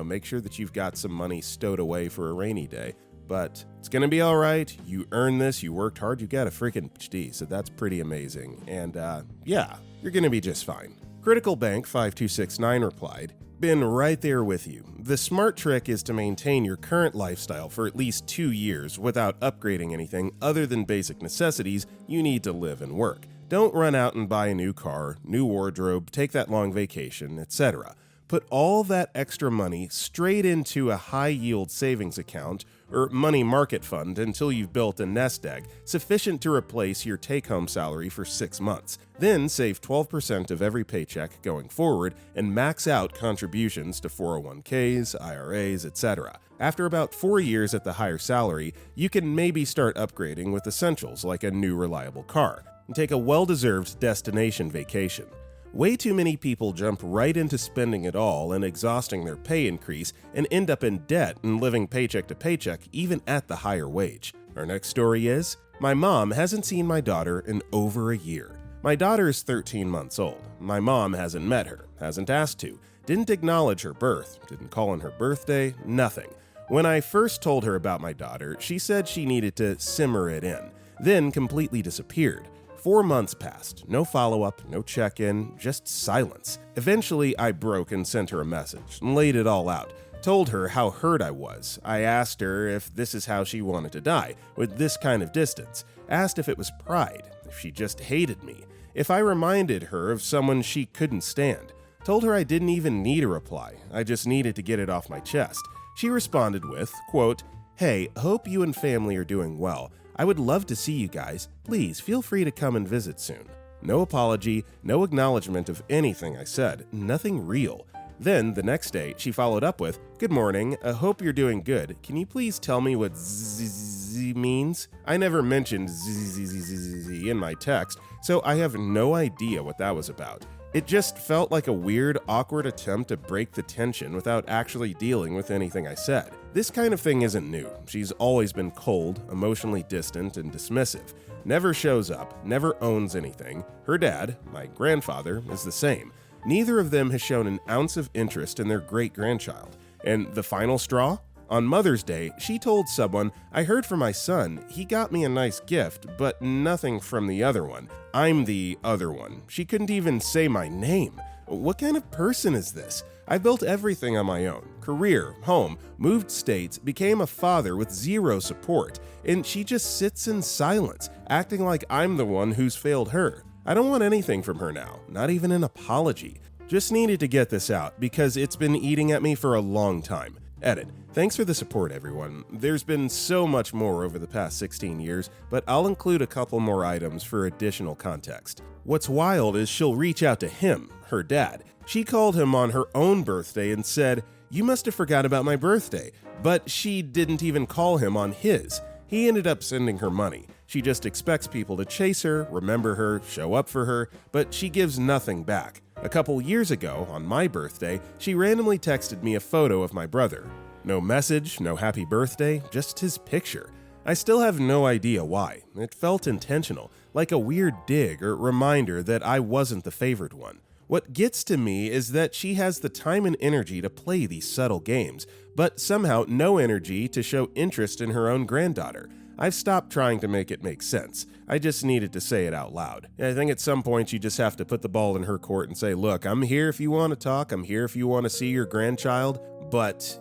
make sure that you've got some money stowed away for a rainy day. But it's gonna be all right. You earned this, you worked hard, you got a freaking PhD, so that's pretty amazing. And yeah, you're gonna be just fine. Critical Bank 5269 replied, "Been right there with you. The smart trick is to maintain your current lifestyle for at least 2 years without upgrading anything other than basic necessities you need to live and work. Don't run out and buy a new car, new wardrobe, take that long vacation, etc. Put all that extra money straight into a high-yield savings account or money market fund until you've built a nest egg sufficient to replace your take-home salary for 6 months. Then save 12% of every paycheck going forward and max out contributions to 401ks, IRAs, etc. After about 4 years at the higher salary, you can maybe start upgrading with essentials like a new reliable car and take a well-deserved destination vacation. Way too many people jump right into spending it all and exhausting their pay increase and end up in debt and living paycheck to paycheck even at the higher wage." Our next story is, "My mom hasn't seen my daughter in over a year. My daughter is 13 months old. My mom hasn't met her, hasn't asked to, didn't acknowledge her birth, didn't call on her birthday, nothing. When I first told her about my daughter, she said she needed to simmer it in, then completely disappeared. 4 months passed, no follow-up, no check-in, just silence. Eventually, I broke and sent her a message, and laid it all out. Told her how hurt I was. I asked her if this is how she wanted to die, with this kind of distance. Asked if it was pride, if she just hated me, if I reminded her of someone she couldn't stand. Told her I didn't even need a reply, I just needed to get it off my chest. She responded with, quote, "Hey, hope you and family are doing well. I would love to see you guys. Please feel free to come and visit soon." No apology, no acknowledgement of anything I said, nothing real. Then, the next day, she followed up with, "Good morning, I hope you're doing good. Can you please tell me what ZZZ means?" I never mentioned ZZZ in my text, so I have no idea what that was about. It just felt like a weird, awkward attempt to break the tension without actually dealing with anything I said. This kind of thing isn't new. She's always been cold, emotionally distant, and dismissive. Never shows up, never owns anything. Her dad, my grandfather, is the same. Neither of them has shown an ounce of interest in their great-grandchild. And the final straw? On Mother's Day, she told someone, "I heard from my son. He got me a nice gift, but nothing from the other one. I'm the other one." She couldn't even say my name. What kind of person is this? I built everything on my own. Career, home, moved states, became a father with zero support. And she just sits in silence, acting like I'm the one who's failed her. I don't want anything from her now, not even an apology. Just needed to get this out because it's been eating at me for a long time. Edit. Thanks for the support, everyone. There's been so much more over the past 16 years, but I'll include a couple more items for additional context. What's wild is she'll reach out to him, her dad. She called him on her own birthday and said, "You must have forgot about my birthday," but she didn't even call him on his. He ended up sending her money. She just expects people to chase her, remember her, show up for her, but she gives nothing back. A couple years ago, on my birthday, she randomly texted me a photo of my brother. No message, no happy birthday, just his picture. I still have no idea why. It felt intentional, like a weird dig or reminder that I wasn't the favored one. What gets to me is that she has the time and energy to play these subtle games, but somehow no energy to show interest in her own granddaughter. I've stopped trying to make it make sense. I just needed to say it out loud. I think at some point you just have to put the ball in her court and say, "Look, I'm here if you want to talk, I'm here if you want to see your grandchild," but,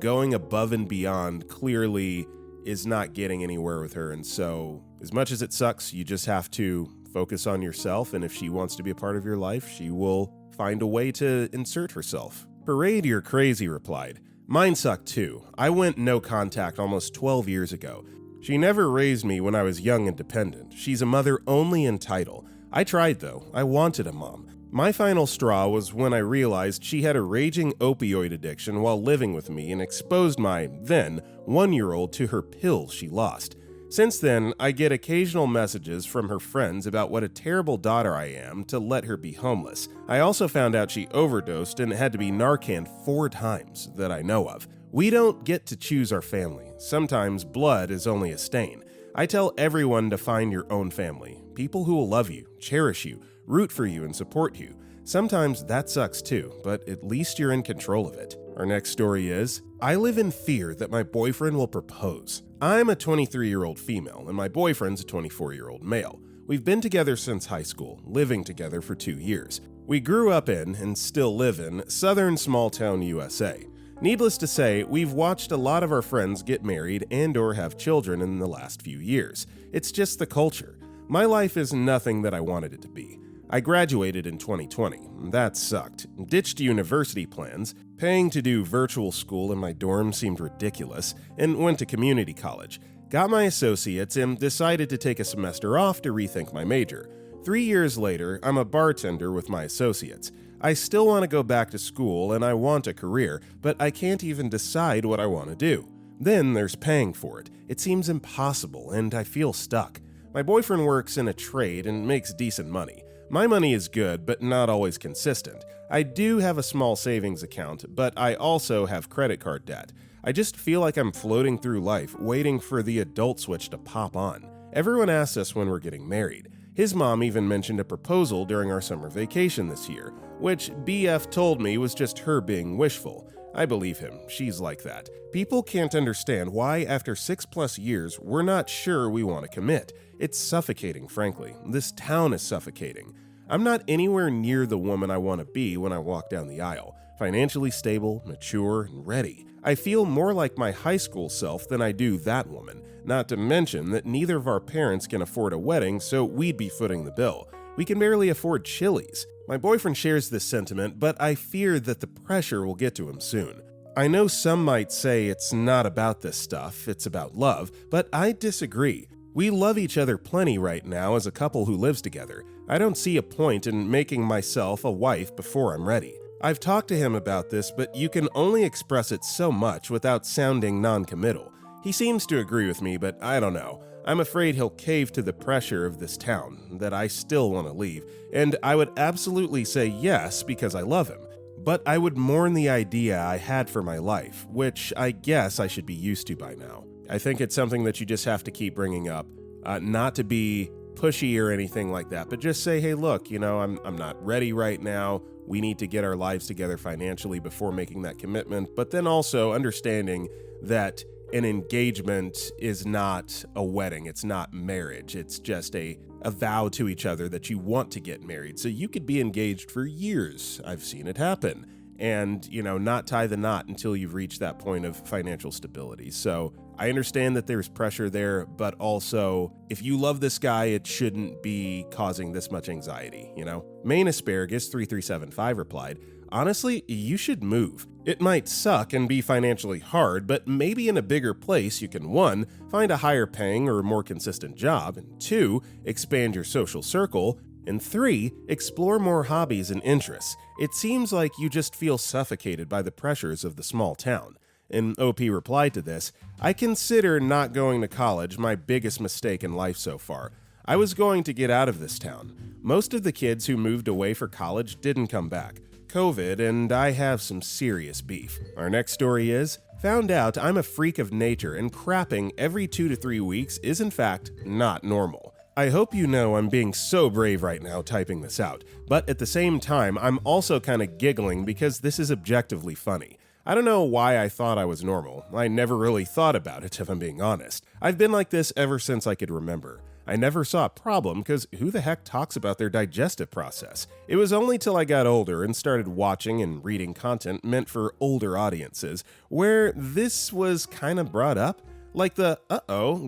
going above and beyond clearly is not getting anywhere with her, and so as much as it sucks, you just have to focus on yourself, and if she wants to be a part of your life, she will find a way to insert herself. "Parade, you're crazy," replied. "Mine sucked too. I went no contact almost 12 years ago. She never raised me when I was young and dependent. She's a mother only in title. I tried though. I wanted a mom. My final straw was when I realized she had a raging opioid addiction while living with me and exposed my, then, 1-year-old to her pills she lost. Since then, I get occasional messages from her friends about what a terrible daughter I am to let her be homeless. I also found out she overdosed and had to be Narcan 4 times that I know of. We don't get to choose our family. Sometimes blood is only a stain. I tell everyone to find your own family. People who will love you, cherish you, root for you, and support you. Sometimes that sucks too, but at least you're in control of it." Our next story is, "I live in fear that my boyfriend will propose. I'm a 23-year-old female, and my boyfriend's a 24-year-old male. We've been together since high school, living together for 2 years. We grew up in, and still live in, southern small-town USA. Needless to say, we've watched a lot of our friends get married and/or have children in the last few years. It's just the culture. My life is nothing that I wanted it to be. I graduated in 2020. That sucked. Ditched university plans. Paying to do virtual school in my dorm seemed ridiculous, and went to community college. Got my associates and decided to take a semester off to rethink my major. 3 years later, I'm a bartender with my associates. I still want to go back to school and I want a career, but I can't even decide what I want to do. Then there's paying for it. It seems impossible and I feel stuck. My boyfriend works in a trade and makes decent money. My money is good, but not always consistent. I do have a small savings account, but I also have credit card debt. I just feel like I'm floating through life, waiting for the adult switch to pop on. Everyone asks us when we're getting married. His mom even mentioned a proposal during our summer vacation this year, which BF told me was just her being wishful. I believe him, she's like that. People can't understand why after 6+ years we're not sure we want to commit. It's suffocating, frankly. This town is suffocating. I'm not anywhere near the woman I want to be when I walk down the aisle. Financially stable, mature, and ready. I feel more like my high school self than I do that woman. Not to mention that neither of our parents can afford a wedding, so we'd be footing the bill. We can barely afford Chili's. My boyfriend shares this sentiment, but I fear that the pressure will get to him soon. I know some might say it's not about this stuff, it's about love, but I disagree. We love each other plenty right now as a couple who lives together. I don't see a point in making myself a wife before I'm ready. I've talked to him about this, but you can only express it so much without sounding non-committal. He seems to agree with me, but I don't know. I'm afraid he'll cave to the pressure of this town, that I still want to leave, and I would absolutely say yes because I love him. But I would mourn the idea I had for my life, which I guess I should be used to by now. I think it's something that you just have to keep bringing up, not to be pushy or anything like that, but just say, hey, look, I'm not ready right now. We need to get our lives together financially before making that commitment, but then also understanding that an engagement is not a wedding. It's not marriage. It's just a vow to each other that you want to get married. So you could be engaged for years. I've seen it happen. And, not tie the knot until you've reached that point of financial stability. So I understand that there's pressure there, but also if you love this guy, it shouldn't be causing this much anxiety, Main Asparagus 3375 replied, honestly, you should move. It might suck and be financially hard, but maybe in a bigger place you can 1. Find a higher paying or more consistent job, and 2. Expand your social circle, and 3. Explore more hobbies and interests. It seems like you just feel suffocated by the pressures of the small town. And OP replied to this, I consider not going to college my biggest mistake in life so far. I was going to get out of this town. Most of the kids who moved away for college didn't come back. COVID, and I have some serious beef. Our next story is, found out I'm a freak of nature and crapping every 2 to 3 weeks is in fact not normal. I hope you know I'm being so brave right now typing this out, but at the same time, I'm also kind of giggling because this is objectively funny. I don't know why I thought I was normal. I never really thought about it, if I'm being honest. I've been like this ever since I could remember. I never saw a problem because who the heck talks about their digestive process? It was only till I got older and started watching and reading content meant for older audiences where this was kind of brought up. Like the,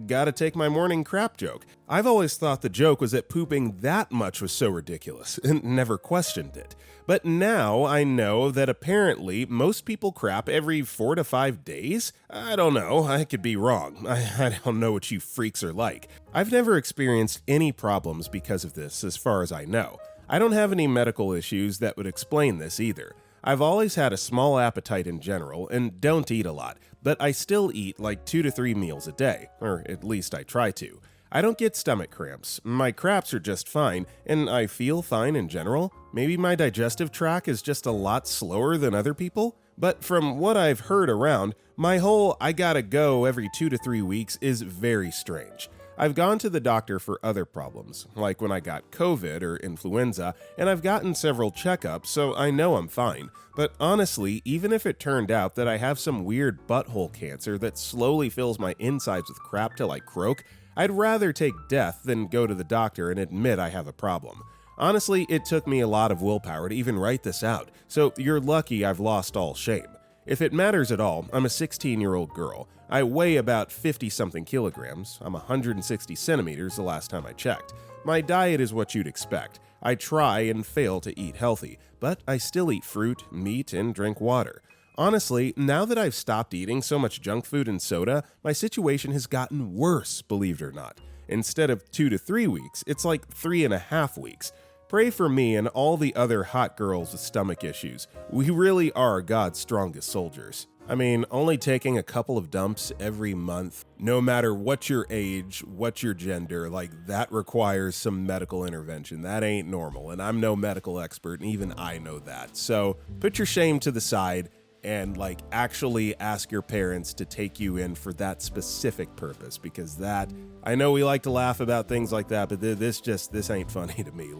gotta take my morning crap joke. I've always thought the joke was that pooping that much was so ridiculous and never questioned it. But now I know that apparently most people crap every 4 to 5 days? I don't know, I could be wrong. I don't know what you freaks are like. I've never experienced any problems because of this as far as I know. I don't have any medical issues that would explain this either. I've always had a small appetite in general and don't eat a lot, but I still eat like 2 to 3 meals a day, or at least I try to. I don't get stomach cramps, my craps are just fine, and I feel fine in general. Maybe my digestive tract is just a lot slower than other people, but from what I've heard around, my whole I gotta go every 2 to 3 weeks is very strange. I've gone to the doctor for other problems, like when I got COVID or influenza, and I've gotten several checkups, so I know I'm fine. But honestly, even if it turned out that I have some weird butthole cancer that slowly fills my insides with crap till I croak, I'd rather take death than go to the doctor and admit I have a problem. Honestly, it took me a lot of willpower to even write this out, so you're lucky I've lost all shame. If it matters at all, I'm a 16-year-old girl. I weigh about 50-something kilograms. I'm 160 centimeters the last time I checked. My diet is what you'd expect. I try and fail to eat healthy, but I still eat fruit, meat, and drink water. Honestly, now that I've stopped eating so much junk food and soda, my situation has gotten worse, believe it or not. Instead of 2 to 3 weeks, it's like 3.5 weeks. Pray for me and all the other hot girls with stomach issues. We really are God's strongest soldiers. I mean, only taking a couple of dumps every month, no matter what your age, what your gender, that requires some medical intervention. That ain't normal, and I'm no medical expert, and even I know that. So put your shame to the side and actually ask your parents to take you in for that specific purpose, because that, I know we like to laugh about things like that, but this ain't funny to me.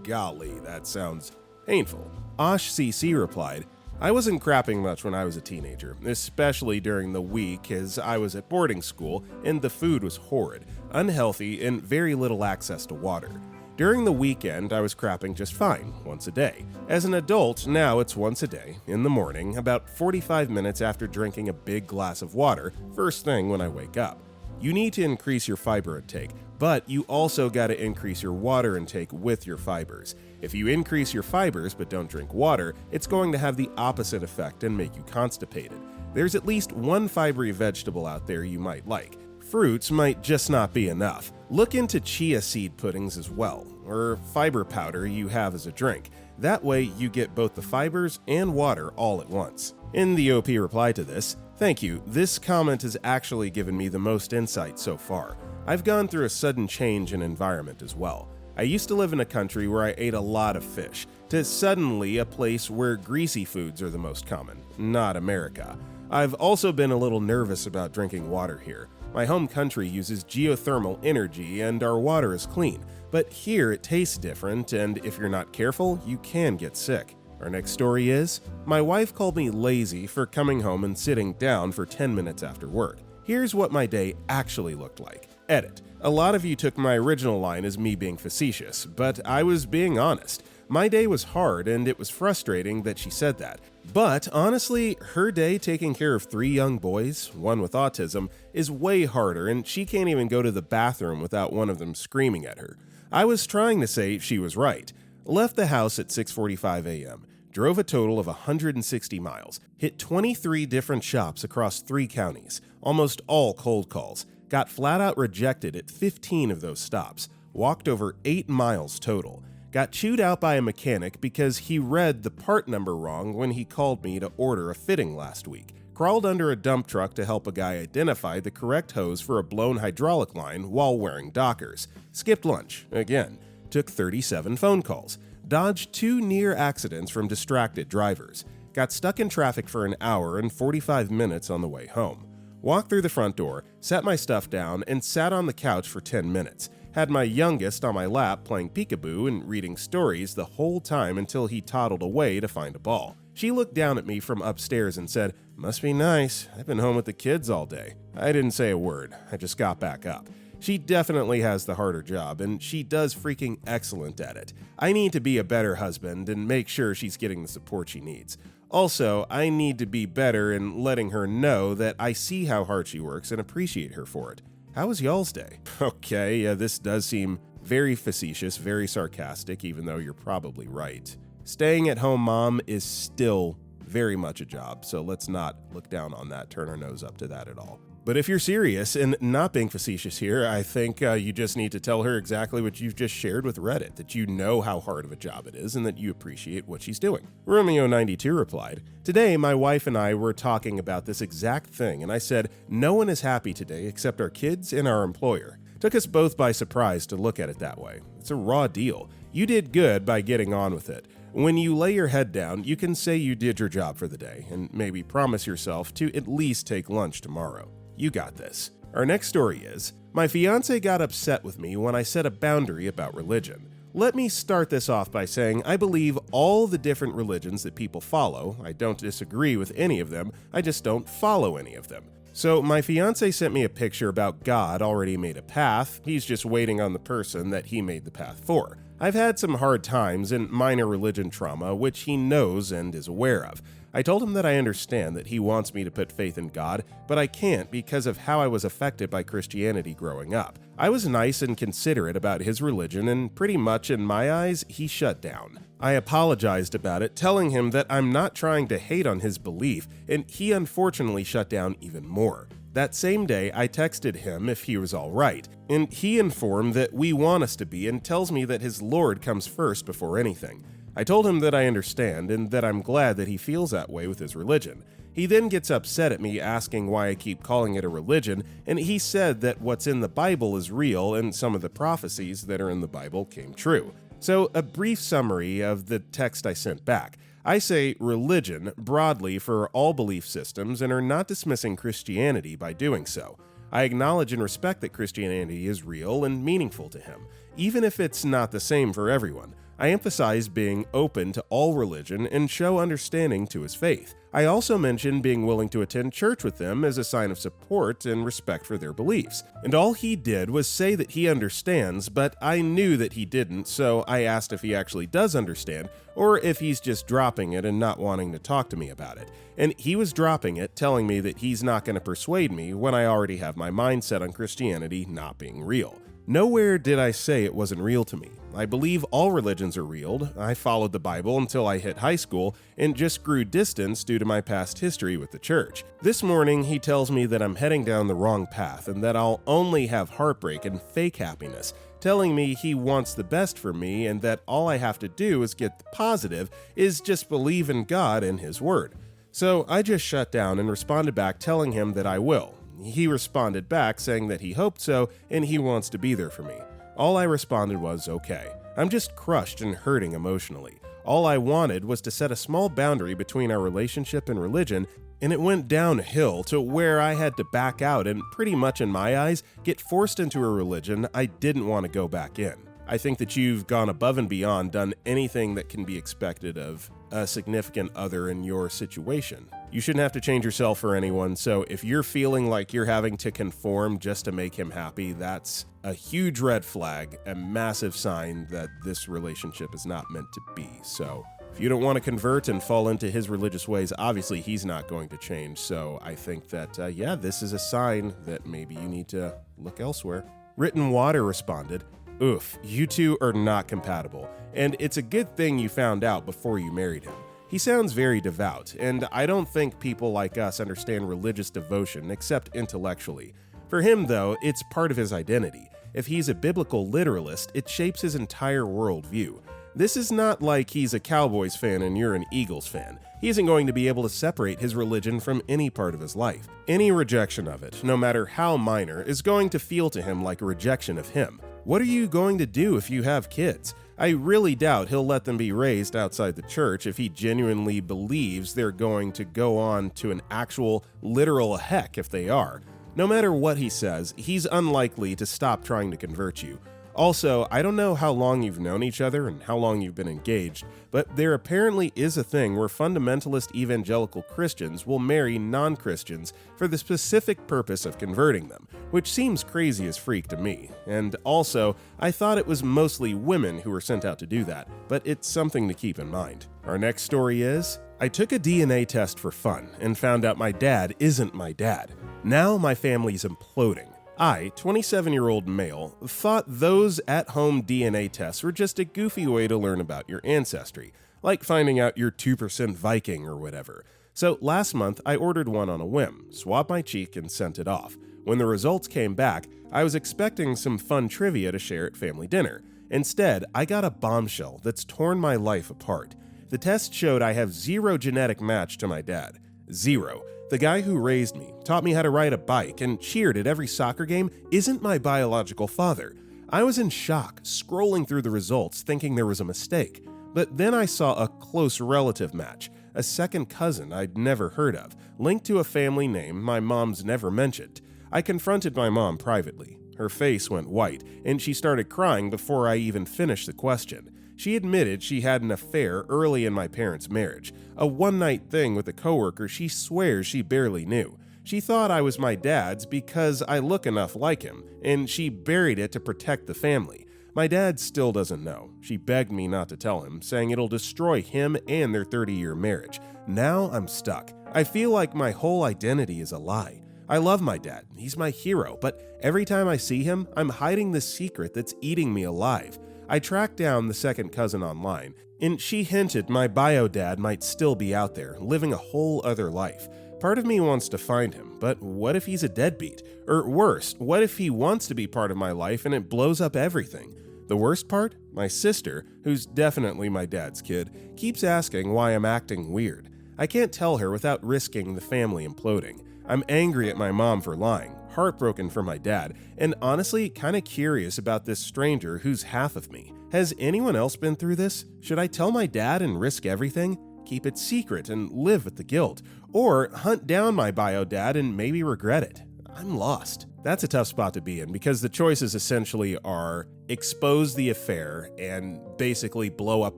Golly, that sounds painful. Osh CC replied, I wasn't crapping much when I was a teenager, especially during the week as I was at boarding school and the food was horrid, unhealthy, and very little access to water. During the weekend, I was crapping just fine, once a day. As an adult, now it's once a day, in the morning, about 45 minutes after drinking a big glass of water, first thing when I wake up. You need to increase your fiber intake, but you also got to increase your water intake with your fibers. If you increase your fibers but don't drink water, it's going to have the opposite effect and make you constipated. There's at least one fibery vegetable out there you might like. Fruits might just not be enough. Look into chia seed puddings as well, or fiber powder you have as a drink. That way you get both the fibers and water all at once. In the OP reply to this, "Thank you, this comment has actually given me the most insight so far. I've gone through a sudden change in environment as well. I used to live in a country where I ate a lot of fish, to suddenly a place where greasy foods are the most common, not America. I've also been a little nervous about drinking water here. My home country uses geothermal energy and our water is clean, but here it tastes different, and if you're not careful, you can get sick." Our next story is, "My wife called me lazy for coming home and sitting down for 10 minutes after work. Here's what my day actually looked like." Edit. A lot of you took my original line as me being facetious, but I was being honest. My day was hard and it was frustrating that she said that. But honestly, her day taking care of 3 young boys, one with autism, is way harder, and she can't even go to the bathroom without one of them screaming at her. I was trying to say she was right. Left the house at 6:45 a.m., drove a total of 160 miles, hit 23 different shops across 3 counties, almost all cold calls, got flat out rejected at 15 of those stops, walked over 8 miles total, got chewed out by a mechanic because he read the part number wrong when he called me to order a fitting last week, crawled under a dump truck to help a guy identify the correct hose for a blown hydraulic line while wearing Dockers, skipped lunch, again, took 37 phone calls, dodged 2 near accidents from distracted drivers, got stuck in traffic for an hour and 45 minutes on the way home, walked through the front door, set my stuff down, and sat on the couch for 10 minutes, had my youngest on my lap playing peekaboo and reading stories the whole time until he toddled away to find a ball. She looked down at me from upstairs and said, "Must be nice, I've been home with the kids all day." I didn't say a word, I just got back up. She definitely has the harder job, and she does freaking excellent at it. I need to be a better husband and make sure she's getting the support she needs. Also, I need to be better in letting her know that I see how hard she works and appreciate her for it. How was y'all's day? Okay, this does seem very facetious, very sarcastic, even though you're probably right. Staying at home mom is still very much a job, so let's not look down on that, turn our nose up to that at all. But if you're serious and not being facetious here, I think you just need to tell her exactly what you've just shared with Reddit, that you know how hard of a job it is and that you appreciate what she's doing. Romeo92 replied, "Today, my wife and I were talking about this exact thing, and I said, no one is happy today except our kids and our employer. Took us both by surprise to look at it that way. It's a raw deal. You did good by getting on with it. When you lay your head down, you can say you did your job for the day, and maybe promise yourself to at least take lunch tomorrow. You got this." Our next story is, "My fiancé got upset with me when I set a boundary about religion. Let me start this off by saying I believe all the different religions that people follow. I don't disagree with any of them, I just don't follow any of them. So my fiancé sent me a picture about God already made a path, he's just waiting on the person that he made the path for. I've had some hard times and minor religion trauma, which he knows and is aware of. I told him that I understand that he wants me to put faith in God, but I can't because of how I was affected by Christianity growing up. I was nice and considerate about his religion, and pretty much in my eyes, he shut down. I apologized about it, telling him that I'm not trying to hate on his belief, and he unfortunately shut down even more. That same day, I texted him if he was all right, and he informed that we want us to be and tells me that his Lord comes first before anything. I told him that I understand and that I'm glad that he feels that way with his religion. He then gets upset at me asking why I keep calling it a religion, and he said that what's in the Bible is real and some of the prophecies that are in the Bible came true. So a brief summary of the text I sent back. I say religion broadly for all belief systems and are not dismissing Christianity by doing so. I acknowledge and respect that Christianity is real and meaningful to him, even if it's not the same for everyone. I emphasize being open to all religion and show understanding to his faith. I also mentioned being willing to attend church with them as a sign of support and respect for their beliefs. And all he did was say that he understands, but I knew that he didn't, so I asked if he actually does understand, or if he's just dropping it and not wanting to talk to me about it. And he was dropping it, telling me that he's not going to persuade me when I already have my mindset on Christianity not being real. Nowhere did I say it wasn't real to me. I believe all religions are real. I followed the Bible until I hit high school and just grew distance due to my past history with the church. This morning, he tells me that I'm heading down the wrong path and that I'll only have heartbreak and fake happiness, telling me he wants the best for me and that all I have to do is get the positive, is just believe in God and His Word. So I just shut down and responded back telling him that I will. He responded back saying that he hoped so and he wants to be there for me. All I responded was, okay. I'm just crushed and hurting emotionally. All I wanted was to set a small boundary between our relationship and religion, and it went downhill to where I had to back out and pretty much in my eyes get forced into a religion I didn't want to go back in. I think that you've gone above and beyond, done anything that can be expected of a significant other in your situation. You shouldn't have to change yourself for anyone, so if you're feeling like you're having to conform just to make him happy, that's a huge red flag, a massive sign that this relationship is not meant to be. So if you don't want to convert and fall into his religious ways, obviously he's not going to change. So I think that, this is a sign that maybe you need to look elsewhere. Written Water responded, "Oof, you two are not compatible, and it's a good thing you found out before you married him. He sounds very devout, and I don't think people like us understand religious devotion except intellectually. For him, though, it's part of his identity. If he's a biblical literalist, it shapes his entire worldview. This is not like he's a Cowboys fan and you're an Eagles fan. He isn't going to be able to separate his religion from any part of his life. Any rejection of it, no matter how minor, is going to feel to him like a rejection of him. What are you going to do if you have kids? I really doubt he'll let them be raised outside the church if he genuinely believes they're going to go on to an actual, literal heck if they are. No matter what he says, he's unlikely to stop trying to convert you. Also, I don't know how long you've known each other and how long you've been engaged, but there apparently is a thing where fundamentalist evangelical Christians will marry non-Christians for the specific purpose of converting them, which seems crazy as freak to me. And also, I thought it was mostly women who were sent out to do that, but it's something to keep in mind. Our next story is, I took a DNA test for fun and found out my dad isn't my dad. Now my family's imploding. I, 27-year-old male, thought those at-home DNA tests were just a goofy way to learn about your ancestry, like finding out you're 2% Viking or whatever. So last month, I ordered one on a whim, swabbed my cheek, and sent it off. When the results came back, I was expecting some fun trivia to share at family dinner. Instead, I got a bombshell that's torn my life apart. The test showed I have zero genetic match to my dad. Zero. The guy who raised me, taught me how to ride a bike, and cheered at every soccer game isn't my biological father. I was in shock, scrolling through the results, thinking there was a mistake. But then I saw a close relative match, a second cousin I'd never heard of, linked to a family name my mom's never mentioned. I confronted my mom privately. Her face went white, and she started crying before I even finished the question. She admitted she had an affair early in my parents' marriage, a one-night thing with a coworker she swears she barely knew. She thought I was my dad's because I look enough like him, and she buried it to protect the family. My dad still doesn't know. She begged me not to tell him, saying it'll destroy him and their 30-year marriage. Now I'm stuck. I feel like my whole identity is a lie. I love my dad, he's my hero, but every time I see him, I'm hiding this secret that's eating me alive. I tracked down the second cousin online, and she hinted my bio dad might still be out there, living a whole other life. Part of me wants to find him, but what if he's a deadbeat? Or worse, what if he wants to be part of my life and it blows up everything? The worst part? My sister, who's definitely my dad's kid, keeps asking why I'm acting weird. I can't tell her without risking the family imploding. I'm angry at my mom for lying, heartbroken for my dad, and honestly kinda curious about this stranger who's half of me. Has anyone else been through this? Should I tell my dad and risk everything? Keep it secret and live with the guilt? Or hunt down my bio dad and maybe regret it? I'm lost. That's a tough spot to be in because the choices essentially are expose the affair and basically blow up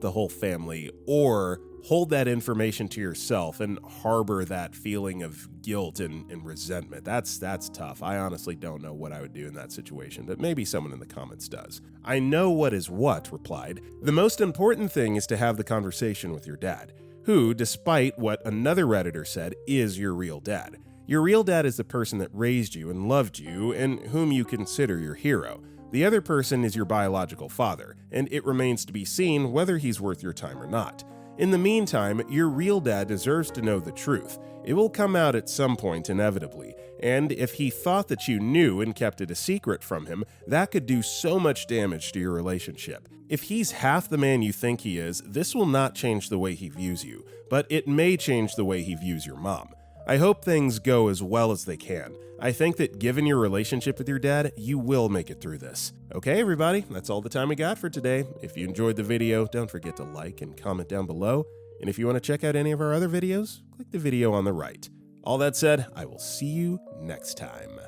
the whole family, or hold that information to yourself and harbor that feeling of guilt and resentment. That's tough. I honestly don't know what I would do in that situation, but maybe someone in the comments does. I know what is what replied, the most important thing is to have the conversation with your dad, who, despite what another Redditor said, is your real dad. Your real dad is the person that raised you and loved you and whom you consider your hero. The other person is your biological father, and it remains to be seen whether he's worth your time or not. In the meantime, your real dad deserves to know the truth. It will come out at some point inevitably, and if he thought that you knew and kept it a secret from him, that could do so much damage to your relationship. If he's half the man you think he is, this will not change the way he views you, but it may change the way he views your mom. I hope things go as well as they can. I think that given your relationship with your dad, you will make it through this. Okay, everybody, that's all the time we got for today. If you enjoyed the video, don't forget to like and comment down below. And if you want to check out any of our other videos, click the video on the right. All that said, I will see you next time.